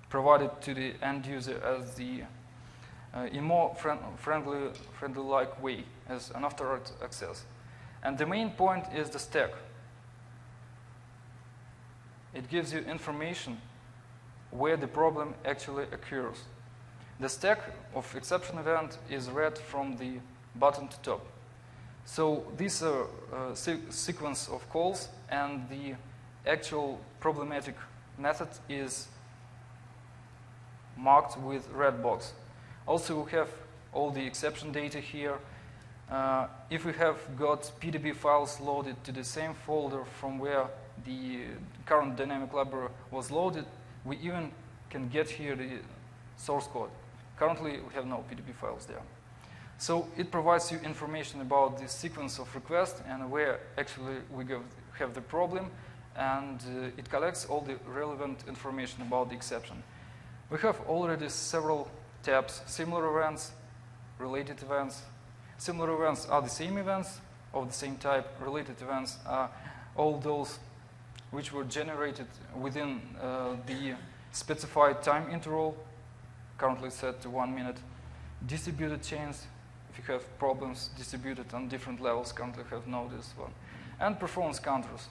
provided to the end user as in more friendly-like way, as unauthorized access. And the main point is the stack. It gives you information where the problem actually occurs. The stack of exception event is read from the bottom to top. So these are a sequence of calls, and the actual problematic method is marked with red box. Also, we have all the exception data here. If we have got PDB files loaded to the same folder from where the current dynamic library was loaded, we even can get here the source code. Currently, we have no PDB files there. So it provides you information about the sequence of requests and where actually we have the problem, and it collects all the relevant information about the exception. We have already several tabs: similar events, related events. Similar events are the same events of the same type. Related events are all those which were generated within the specified time interval, currently set to 1 minute. Distributed chains, if you have problems distributed on different levels, currently have this one. And performance counters.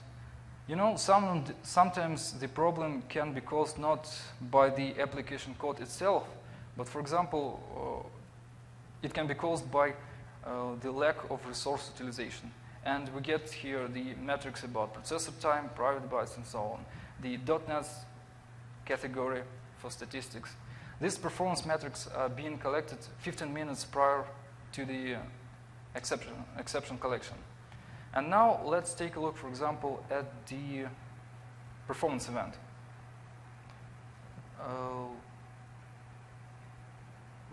You know, sometimes the problem can be caused not by the application code itself, but for example, it can be caused by the lack of resource utilization. And we get here the metrics about processor time, private bytes, and so on. The .NET category for statistics. These performance metrics are being collected 15 minutes prior to the exception collection. And now let's take a look, for example, at the performance event.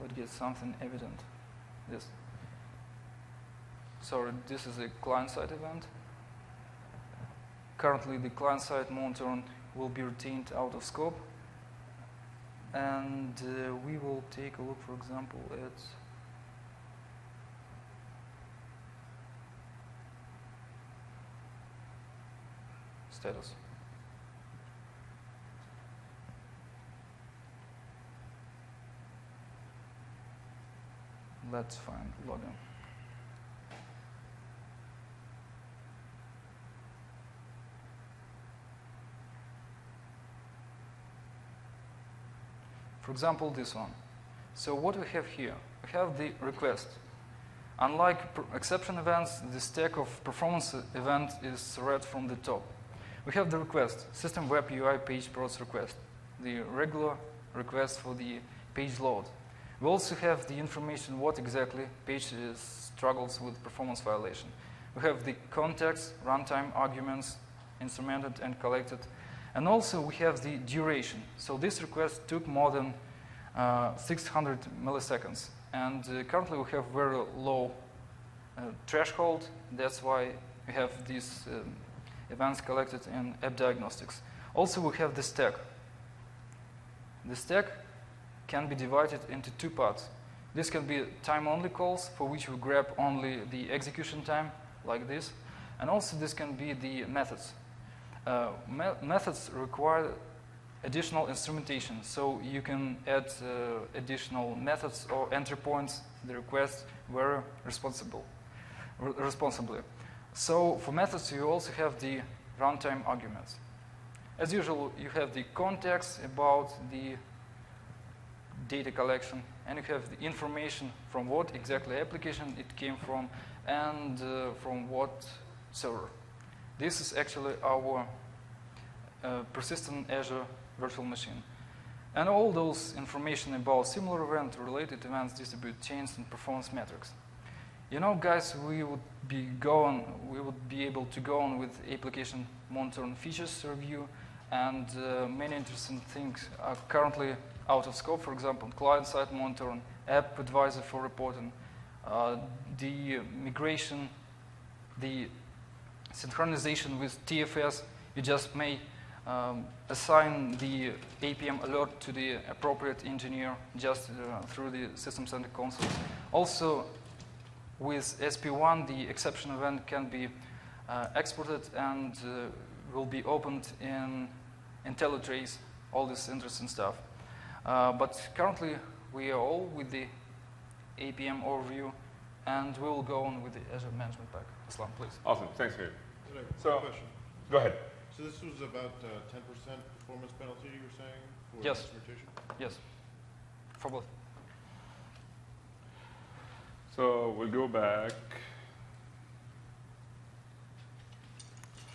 Let's get something evident. Sorry, this is a client-side event. Currently, the client-side monitoring will be retained out of scope. And we will take a look, for example, at status. Let's find login. For example, this one. So what we have here, we have the request. Unlike exception events, the stack of performance event is read from the top. We have the request, system web UI page process request, the regular request for the page load. We also have the information what exactly page struggles with performance violation. We have the context, runtime arguments, instrumented and collected. And also we have the duration. So this request took more than 600 milliseconds. And currently we have very low threshold. That's why we have these events collected in app diagnostics. Also we have the stack. The stack can be divided into two parts. This can be time-only calls, for which we grab only the execution time, like this. And also this can be the methods. Methods require additional instrumentation, so you can add additional methods or entry points the request very responsibly. So for methods, you also have the runtime arguments. As usual, you have the context about the data collection, and you have the information from what exactly application it came from and from what server. This is actually our persistent Azure virtual machine. And all those information about similar event, related events, distributed chains, and performance metrics. You know, guys, we would be able to go on with application monitoring features review, and many interesting things are currently out of scope. For example, client-side monitoring, app advisor for reporting, the migration, the synchronization with TFS. You just may assign the APM alert to the appropriate engineer just through the System Center console. Also, with SP1, the exception event can be exported and will be opened in IntelliTrace, all this interesting stuff. But currently, we are all with the APM overview, and we will go on with the Azure Management Pack. Islam, please. Awesome. Thanks, Gabe. So, question. Go ahead. So this was about 10% performance penalty, you were saying, for Yes. instrumentation? Yes, for both. So we'll go back.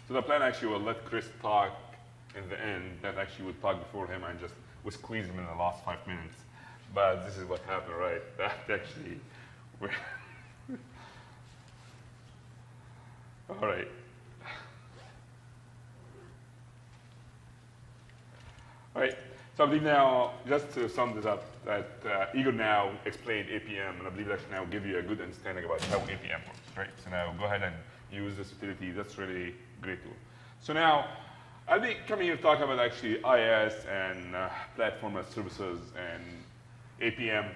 So the plan actually will let Chris talk in the end. That actually would talk before him and just would squeeze him in the last 5 minutes. But this is what happened, right? That actually. All right. All right. So I believe now, just to sum this up, that Igor now explained APM, and I believe that should now give you a good understanding about how APM works, right? So now go ahead and use this utility. That's really a great tool. So now, I'll be coming here to talk about actually IaaS and platform as services and APM.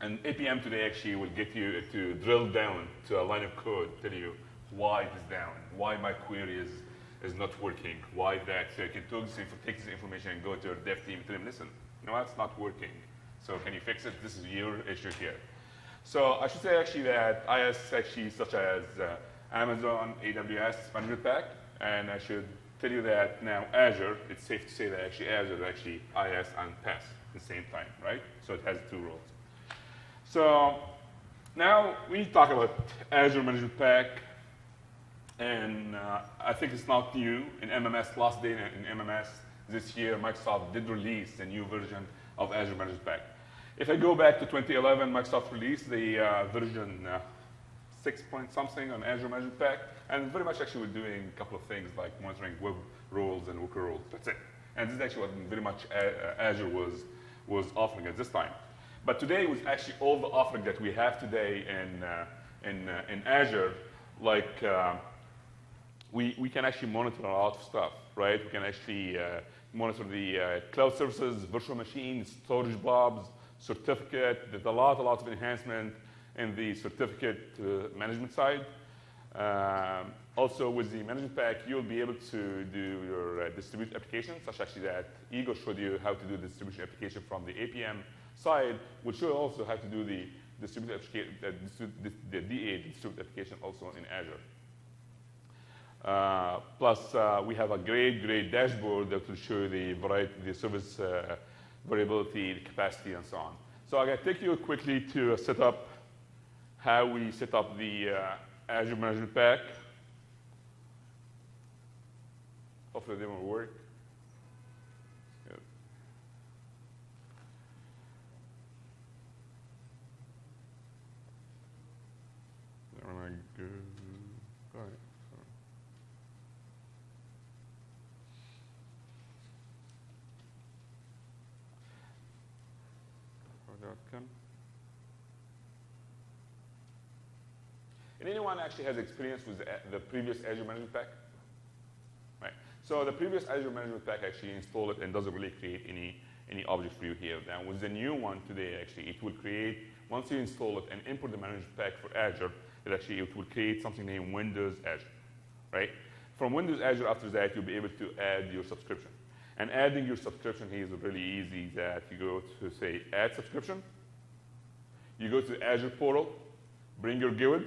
And APM today actually will get you to drill down to a line of code, tell you why it is down, why my query is not working, why that. So you can take this information and go to your dev team and tell them, listen, no, that's not working. So can you fix it? This is your issue here. So I should say actually that IaaS actually such as Amazon, AWS, Management Pack, and I should tell you that now Azure, it's safe to say that actually Azure is actually IaaS and PaaS at the same time, right? So it has two roles. So now we need to talk about Azure Management Pack. And I think it's not new. In MMS, last day in MMS this year, Microsoft did release a new version of Azure Management Pack. If I go back to 2011, Microsoft released the version 6 point something on Azure Management Pack, and very much actually we're doing a couple of things like monitoring web roles and worker roles. That's it. And this is actually what very much Azure was offering at this time. But today was actually all the offering that we have today in Azure, like we can actually monitor a lot of stuff, right? We can actually monitor the cloud services, virtual machines, storage blobs, certificate. There's a lot of enhancement in the certificate management side. Also, with the management pack, you'll be able to do your distributed applications, such actually that Igor showed you how to do the distribution application from the APM side, which will also have to do the distributed application, the DA distributed application also in Azure. Plus, we have a great dashboard that will show you the variety, the service variability, the capacity, and so on. So I'm going to take you quickly to set up how we set up the Azure Management Pack. Hopefully they will work. Good. All right. And anyone actually has experience with the previous Azure Management Pack? Right. So the previous Azure Management Pack actually install it and doesn't really create any object for you here. Now with the new one today, actually, it will create, once you install it and import the Management Pack for Azure, it will create something named Windows Azure, right? From Windows Azure, after that, you'll be able to add your subscription. And adding your subscription here is really easy. That you go to say add subscription, you go to the Azure portal, bring your guild,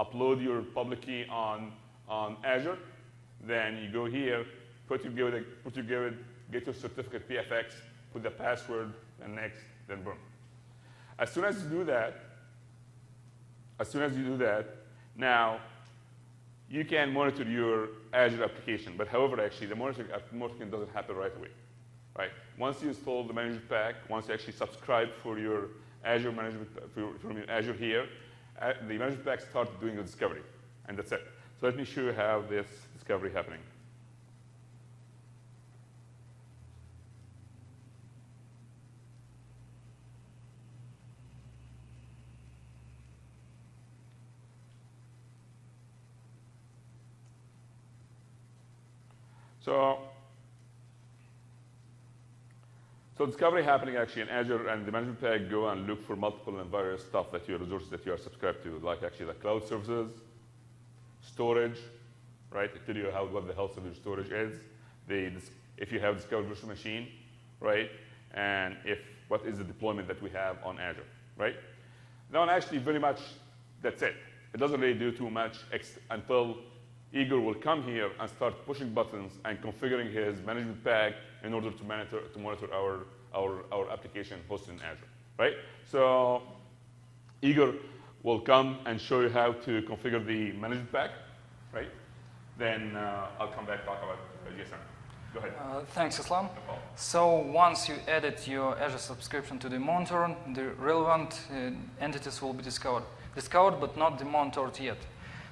upload your public key on Azure, then you go here, put your guild, get your certificate PFX, put the password, and next, then boom. As soon as you do that, now you can monitor your Azure application. But however, actually, the monitoring doesn't happen right away, right? Once you install the Management Pack, once you actually subscribe for your Azure management from your Azure here, the Management Pack starts doing the discovery, and that's it. So let me show you how this discovery is happening. So discovery happening actually in Azure, and the Management Pack go and look for multiple and various stuff that your resources that you are subscribed to, like actually the cloud services, storage, right? It tells you what the health of your storage is. If you have discovered virtual machine, right? And what is the deployment that we have on Azure, right? Now actually very much that's it. It doesn't really do too much until Igor will come here and start pushing buttons and configuring his Management Pack in order to monitor our application hosted in Azure, right? So Igor will come and show you how to configure the Management Pack, right? Then I'll come back and talk about JSON. Go ahead. Thanks, Islam. No problem. So once you added your Azure subscription to the monitor, the relevant entities will be discovered but not demonitored yet.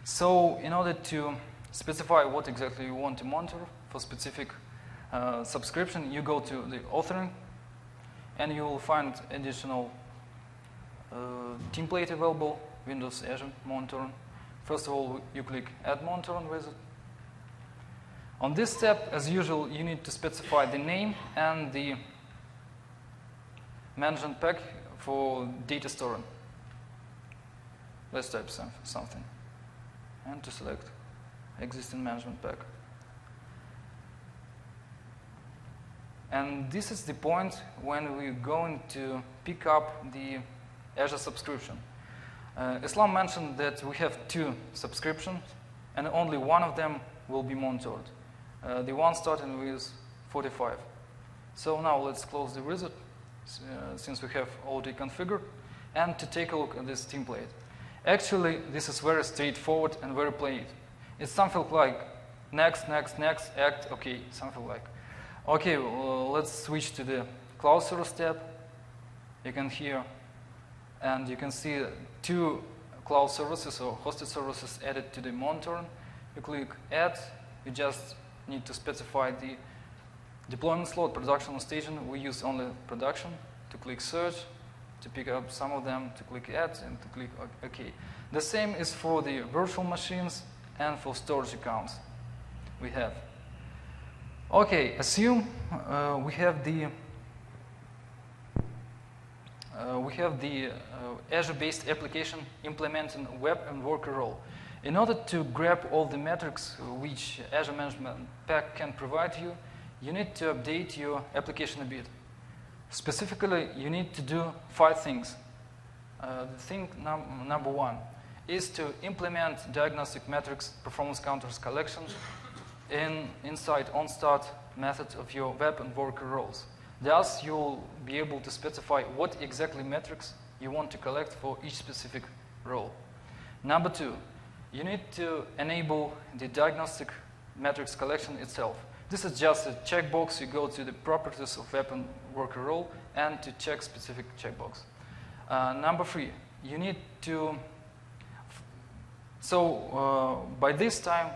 So in order to specify what exactly you want to monitor for specific subscription, you go to the authoring, and you will find additional template available, Windows Azure monitoring. First of all, you click Add Monitoring Wizard. On this step, as usual, you need to specify the name and the management pack for data storing. Let's type something, and to select existing management pack. And this is the point when we're going to pick up the Azure subscription. Islam mentioned that we have 2 subscriptions, and only one of them will be monitored. The one starting with 45. So now let's close the wizard, since we have already configured, and to take a look at this template. Actually, this is very straightforward and very plain. It's something like next, act, okay, something like. Okay, let's switch to the cloud service tab. You can hear, and you can see 2 cloud services or hosted services added to the monitoring. You click Add. You just need to specify the deployment slot, production or staging. We use only production. To click Search, to pick up some of them, to click Add, and to click OK. The same is for the virtual machines and for storage accounts. we have. Okay, assume we have the Azure-based application implementing web and worker role. In order to grab all the metrics which Azure Management Pack can provide you, you need to update your application a bit. Specifically, you need to do 5 things. Thing number 1 is to implement diagnostic metrics performance counters collection inside onStart method of your web and worker roles. Thus, you'll be able to specify what exactly metrics you want to collect for each specific role. Number 2, you need to enable the diagnostic metrics collection itself. This is just a checkbox. You go to the properties of web and worker role and to check specific checkbox. Number 3, you need to, by this time,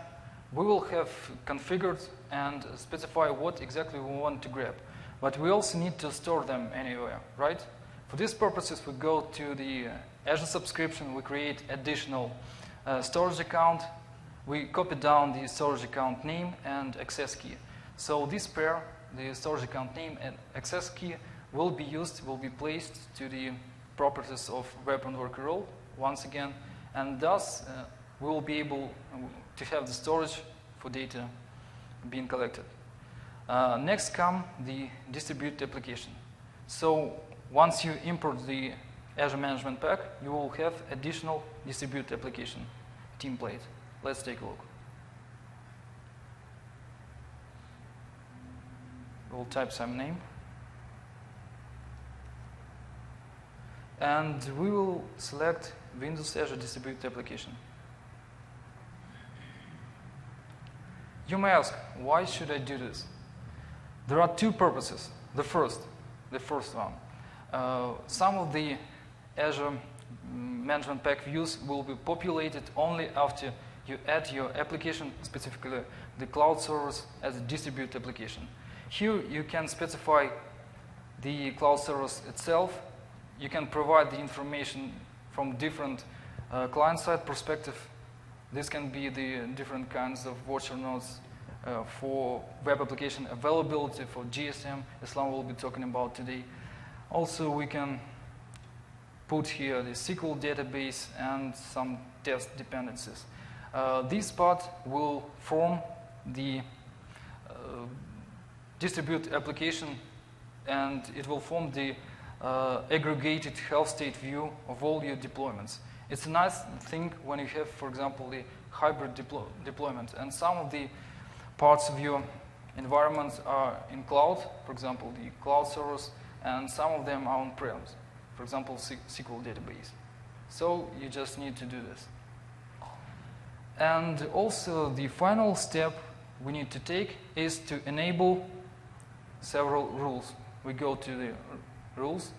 we will have configured and specify what exactly we want to grab. But we also need to store them anywhere, right? For these purposes, we go to the Azure subscription, we create additional storage account, we copy down the storage account name and access key. So this pair, the storage account name and access key, will be placed to the properties of web and worker role once again, and thus we will be able to have the storage for data being collected. Next come the distributed application. So once you import the Azure Management Pack, you will have additional distributed application template. Let's take a look. We'll type some name. And we will select Windows Azure Distributed Application. You may ask, why should I do this? There are 2 purposes. The first one. Some of the Azure Management Pack views will be populated only after you add your application, specifically the cloud servers, as a distributed application. Here you can specify the cloud servers itself. You can provide the information from different client-side perspective. This can be the different kinds of virtual nodes for web application availability, for GSM, Islam will be talking about today. Also, we can put here the SQL database and some test dependencies. This part will form the distributed application, and it will form the aggregated health state view of all your deployments. It's a nice thing when you have, for example, the hybrid deployment, and some of the parts of your environment are in cloud, for example, the cloud servers, and some of them are on-premise, for example, SQL database. So you just need to do this. And also the final step we need to take is to enable several rules. We go to the rules,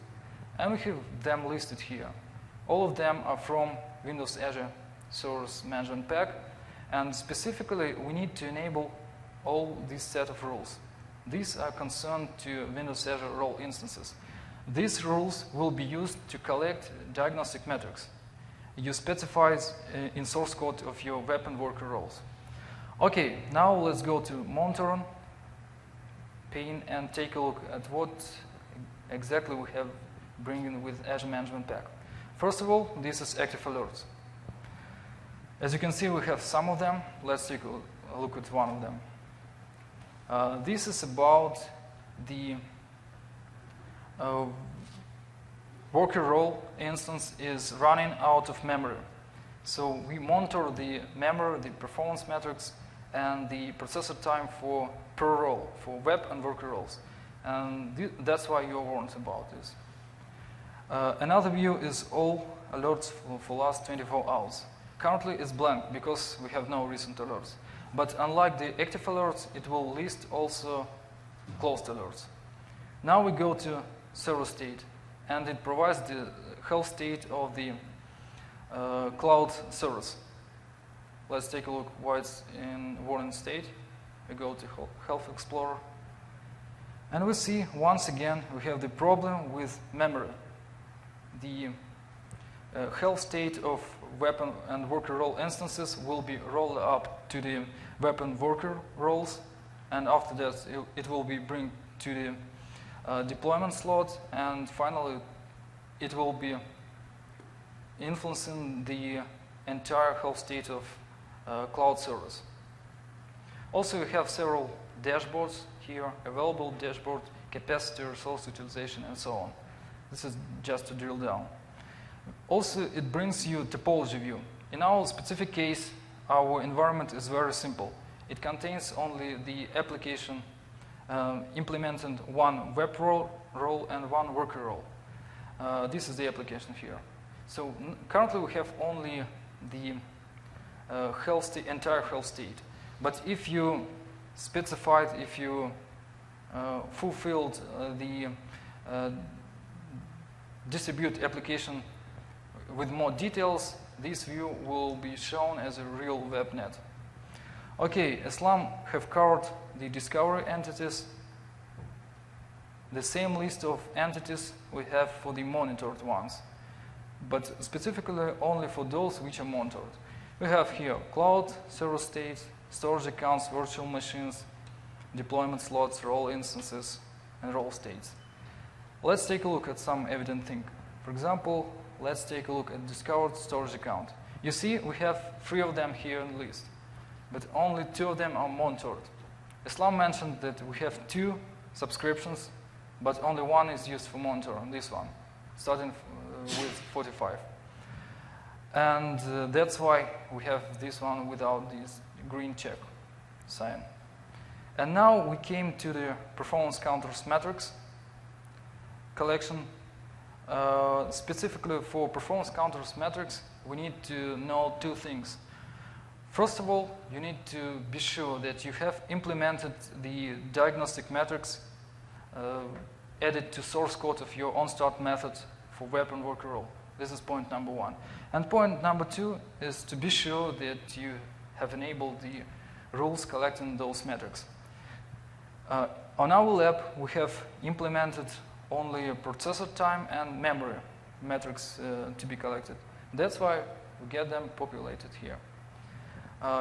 and we have them listed here. All of them are from Windows Azure Source Management Pack, and specifically we need to enable all this set of rules. These are concerned to Windows Azure role instances. These rules will be used to collect diagnostic metrics. You specify in source code of your web and worker roles. Okay, now let's go to monitoring pane and take a look at what exactly we have bringing with Azure Management Pack. First of all, this is active alerts. As you can see, we have some of them. Let's take a look at one of them. This is about the worker role instance is running out of memory. So we monitor the memory, the performance metrics, and the processor time per role, for web and worker roles. And that's why you're warned about this. Another view is all alerts for last 24 hours. Currently it's blank because we have no recent alerts. But unlike the active alerts, it will list also closed alerts. Now we go to server state, and it provides the health state of the cloud servers. Let's take a look why it's in warning state. We go to Health Explorer, and we see once again we have the problem with memory. The health state of web and worker role instances will be rolled up to the weapon worker roles, and after that it will be bring to the deployment slot, and finally it will be influencing the entire health state of cloud service. Also, we have several dashboards here, available dashboard, capacitor, source utilization, and so on. This is just to drill down. Also, it brings you topology view. In our specific case, our environment is very simple. It contains only the application implementing one web role and one worker role. This is the application here. So currently we have only the entire health state. But if you specified, if you fulfilled the distribute application with more details, this view will be shown as a real web net. Okay, Islam have covered the discovery entities, the same list of entities we have for the monitored ones, but specifically only for those which are monitored. We have here cloud, server states, storage accounts, virtual machines, deployment slots, role instances, and role states. Let's take a look at some evident thing. For example, let's take a look at discovered storage account. You see, we have 3 of them here in the list, but only 2 of them are monitored. Islam mentioned that we have 2 subscriptions, but only one is used for monitoring, this one, starting with 45. And that's why we have this one without this green check sign. And now we came to the performance counters metrics collection. Specifically for performance counters metrics, we need to know 2 things. First of all, you need to be sure that you have implemented the diagnostic metrics added to source code of your onStart method for weapon worker role. This is point number 1. And point number 2 is to be sure that you have enabled the rules collecting those metrics. On our lab, we have implemented only processor time and memory metrics to be collected. That's why we get them populated here.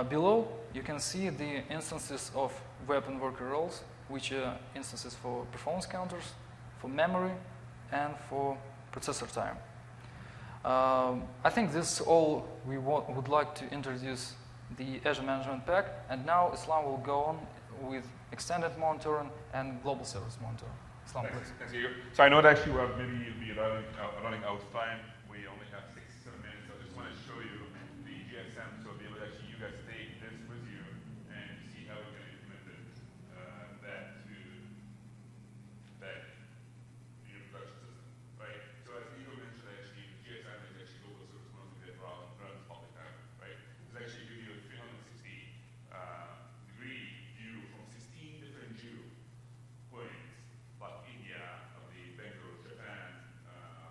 Below, you can see the instances of weapon worker roles, which are instances for performance counters, for memory, and for processor time. I think this is all we would like to introduce the Azure Management Pack, and now Islam will go on with extended monitoring and global service monitoring. Islam, please. Thanks, Igor. So I know that actually maybe you'll be running out of time. We only have 6-7 minutes, so I just want to show you the GSM, so be able to actually you guys take this with you and see how we can implement that to that your production system, right? So as Igor mentioned, actually GSM is actually global service monitoring that runs public cloud, right? It's actually give you a 360 degree view from 16 different geo points, like India, of the Bangalore, Japan,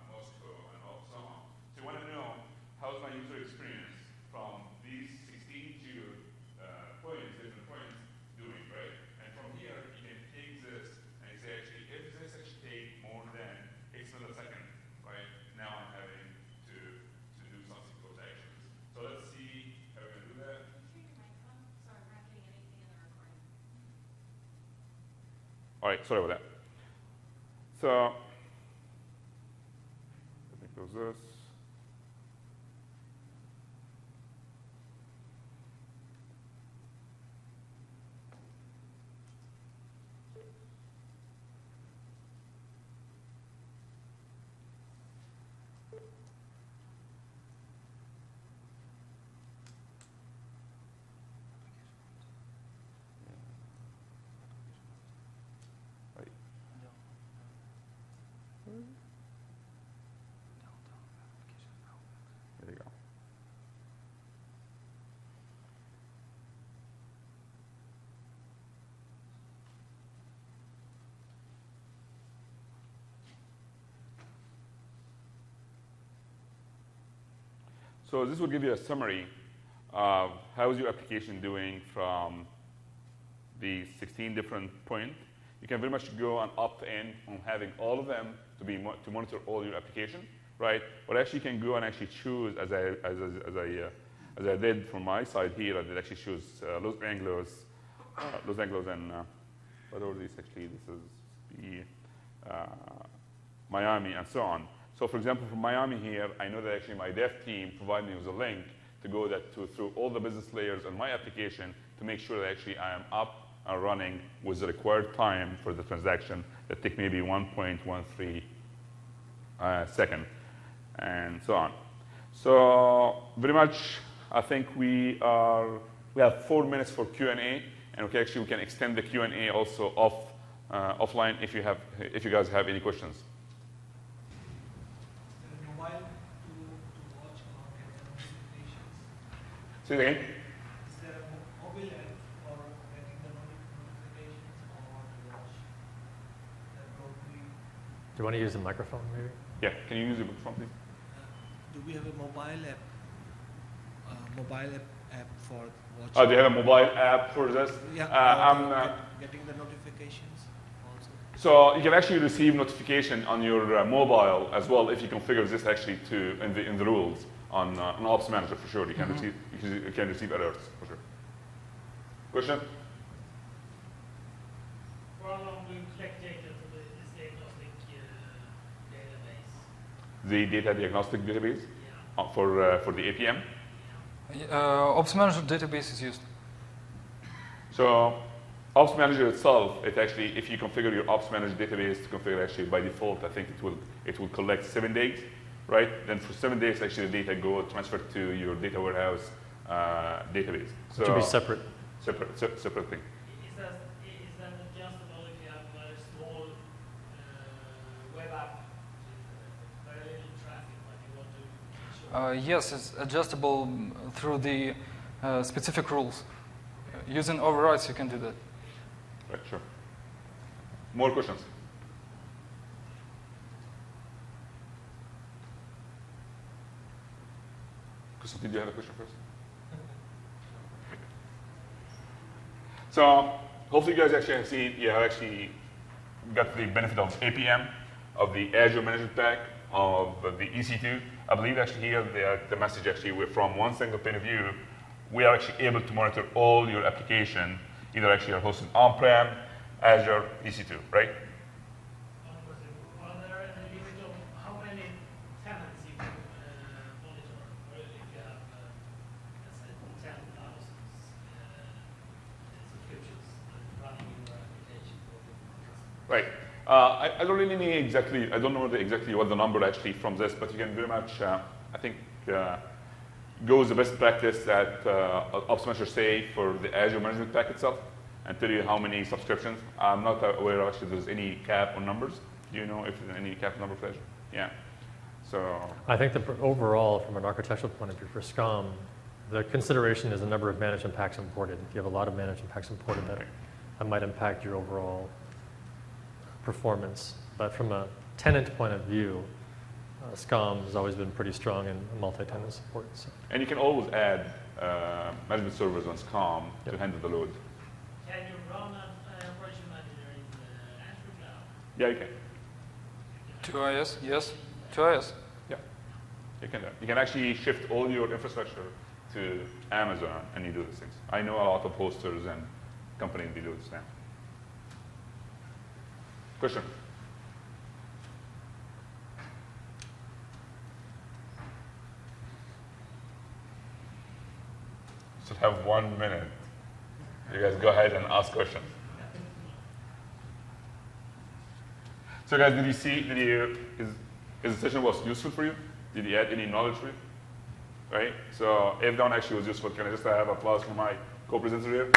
Moscow, and so on. So you want to know how's my user experience from these 16 geo points, different points, doing, right? And from here, you can take this and say, actually, if this actually take more than X millisecond, right? Now I'm having to do something for those actions. So let's see how we can do that. Sorry, we're not getting anything in the recording. All right, sorry about that. So, let me close this. Right. There you go. So this will give you a summary of how is your application doing from the 16 different points. You can very much go and opt in on having all of them to monitor all your application, right? Or actually you can go and actually choose as I as I did from my side here, I did actually choose Los Angeles, and what are these actually? This is the Miami and so on. So for example, from Miami here, I know that actually my dev team provided me with a link to go through all the business layers on my application to make sure that actually I am up and running with the required time for the transaction that take maybe 1.13 second, and so on. So very much, I think we have 4 minutes for Q&A, and we can extend the Q&A also offline if you guys have any questions. Mobile to watch or get the notifications? Say it again. Is there a mobile app for getting the notifications or to watch that locally? Do you want to use the microphone, maybe? Yeah, can you use the microphone, please? Do we have a mobile app? App for watching? Oh, do you have a mobile app for this? Yeah. Getting the notifications also. So you can actually receive notification on your mobile as well if you configure this actually in the rules on Ops Manager for sure. You can receive alerts for sure. Question? For how long do you collect data for this diagnostic database? The data diagnostic database for the APM. Ops Manager database is used. So Ops Manager itself, it actually, if you configure your Ops Manager database to configure actually by default, I think it will collect 7 days, right? Then for 7 days, actually the data go transferred to your data warehouse database. So It should be separate. Separate thing. Is that adjustable if you have a very small web app with very little traffic, but you want to make sure? Yes, it's adjustable through the specific rules. Using overrides, you can do that. Right, sure. More questions? Konstantin, do you have a question first? So hopefully you guys actually have seen, you have actually got the benefit of APM, of the Azure Management Pack, of the EC2. I believe actually here the message actually we're from one single pane of view, we are actually able to monitor all your application, either actually are hosted on-prem, Azure, EC2, right? Are there a limit of how many tenants you can monitor? Or if you have, let's say, 10,000 subscriptions running in your application for different customers? Right. I don't really need exactly, I don't know exactly what the number actually from this, but you can very much, I think, go with the best practice that Ops Manager say for the Azure Management Pack itself and tell you how many subscriptions. I'm not aware of actually there's any cap on numbers. Do you know if there's any cap number for Azure? Yeah. So I think that overall, from an architectural point of view for SCOM, the consideration is the number of management packs imported. If you have a lot of management packs imported, that might impact your overall performance. But from a tenant point of view, SCOM has always been pretty strong in multi-tenant support. So. and you can always add management servers on SCOM to handle the load. Can you run an operation manager in Azure Cloud? Yeah, you can. To IS, yes. To IS. Yeah, you can. You can actually shift all your infrastructure to Amazon and you do these things. I know a lot of hosters and companies do this now. Question? Should have 1 minute. You guys go ahead and ask questions. So guys, did you see, is the session was useful for you? Did you add any knowledge for you? Right? So if that one actually was useful, can I just have applause for my co-presenter here?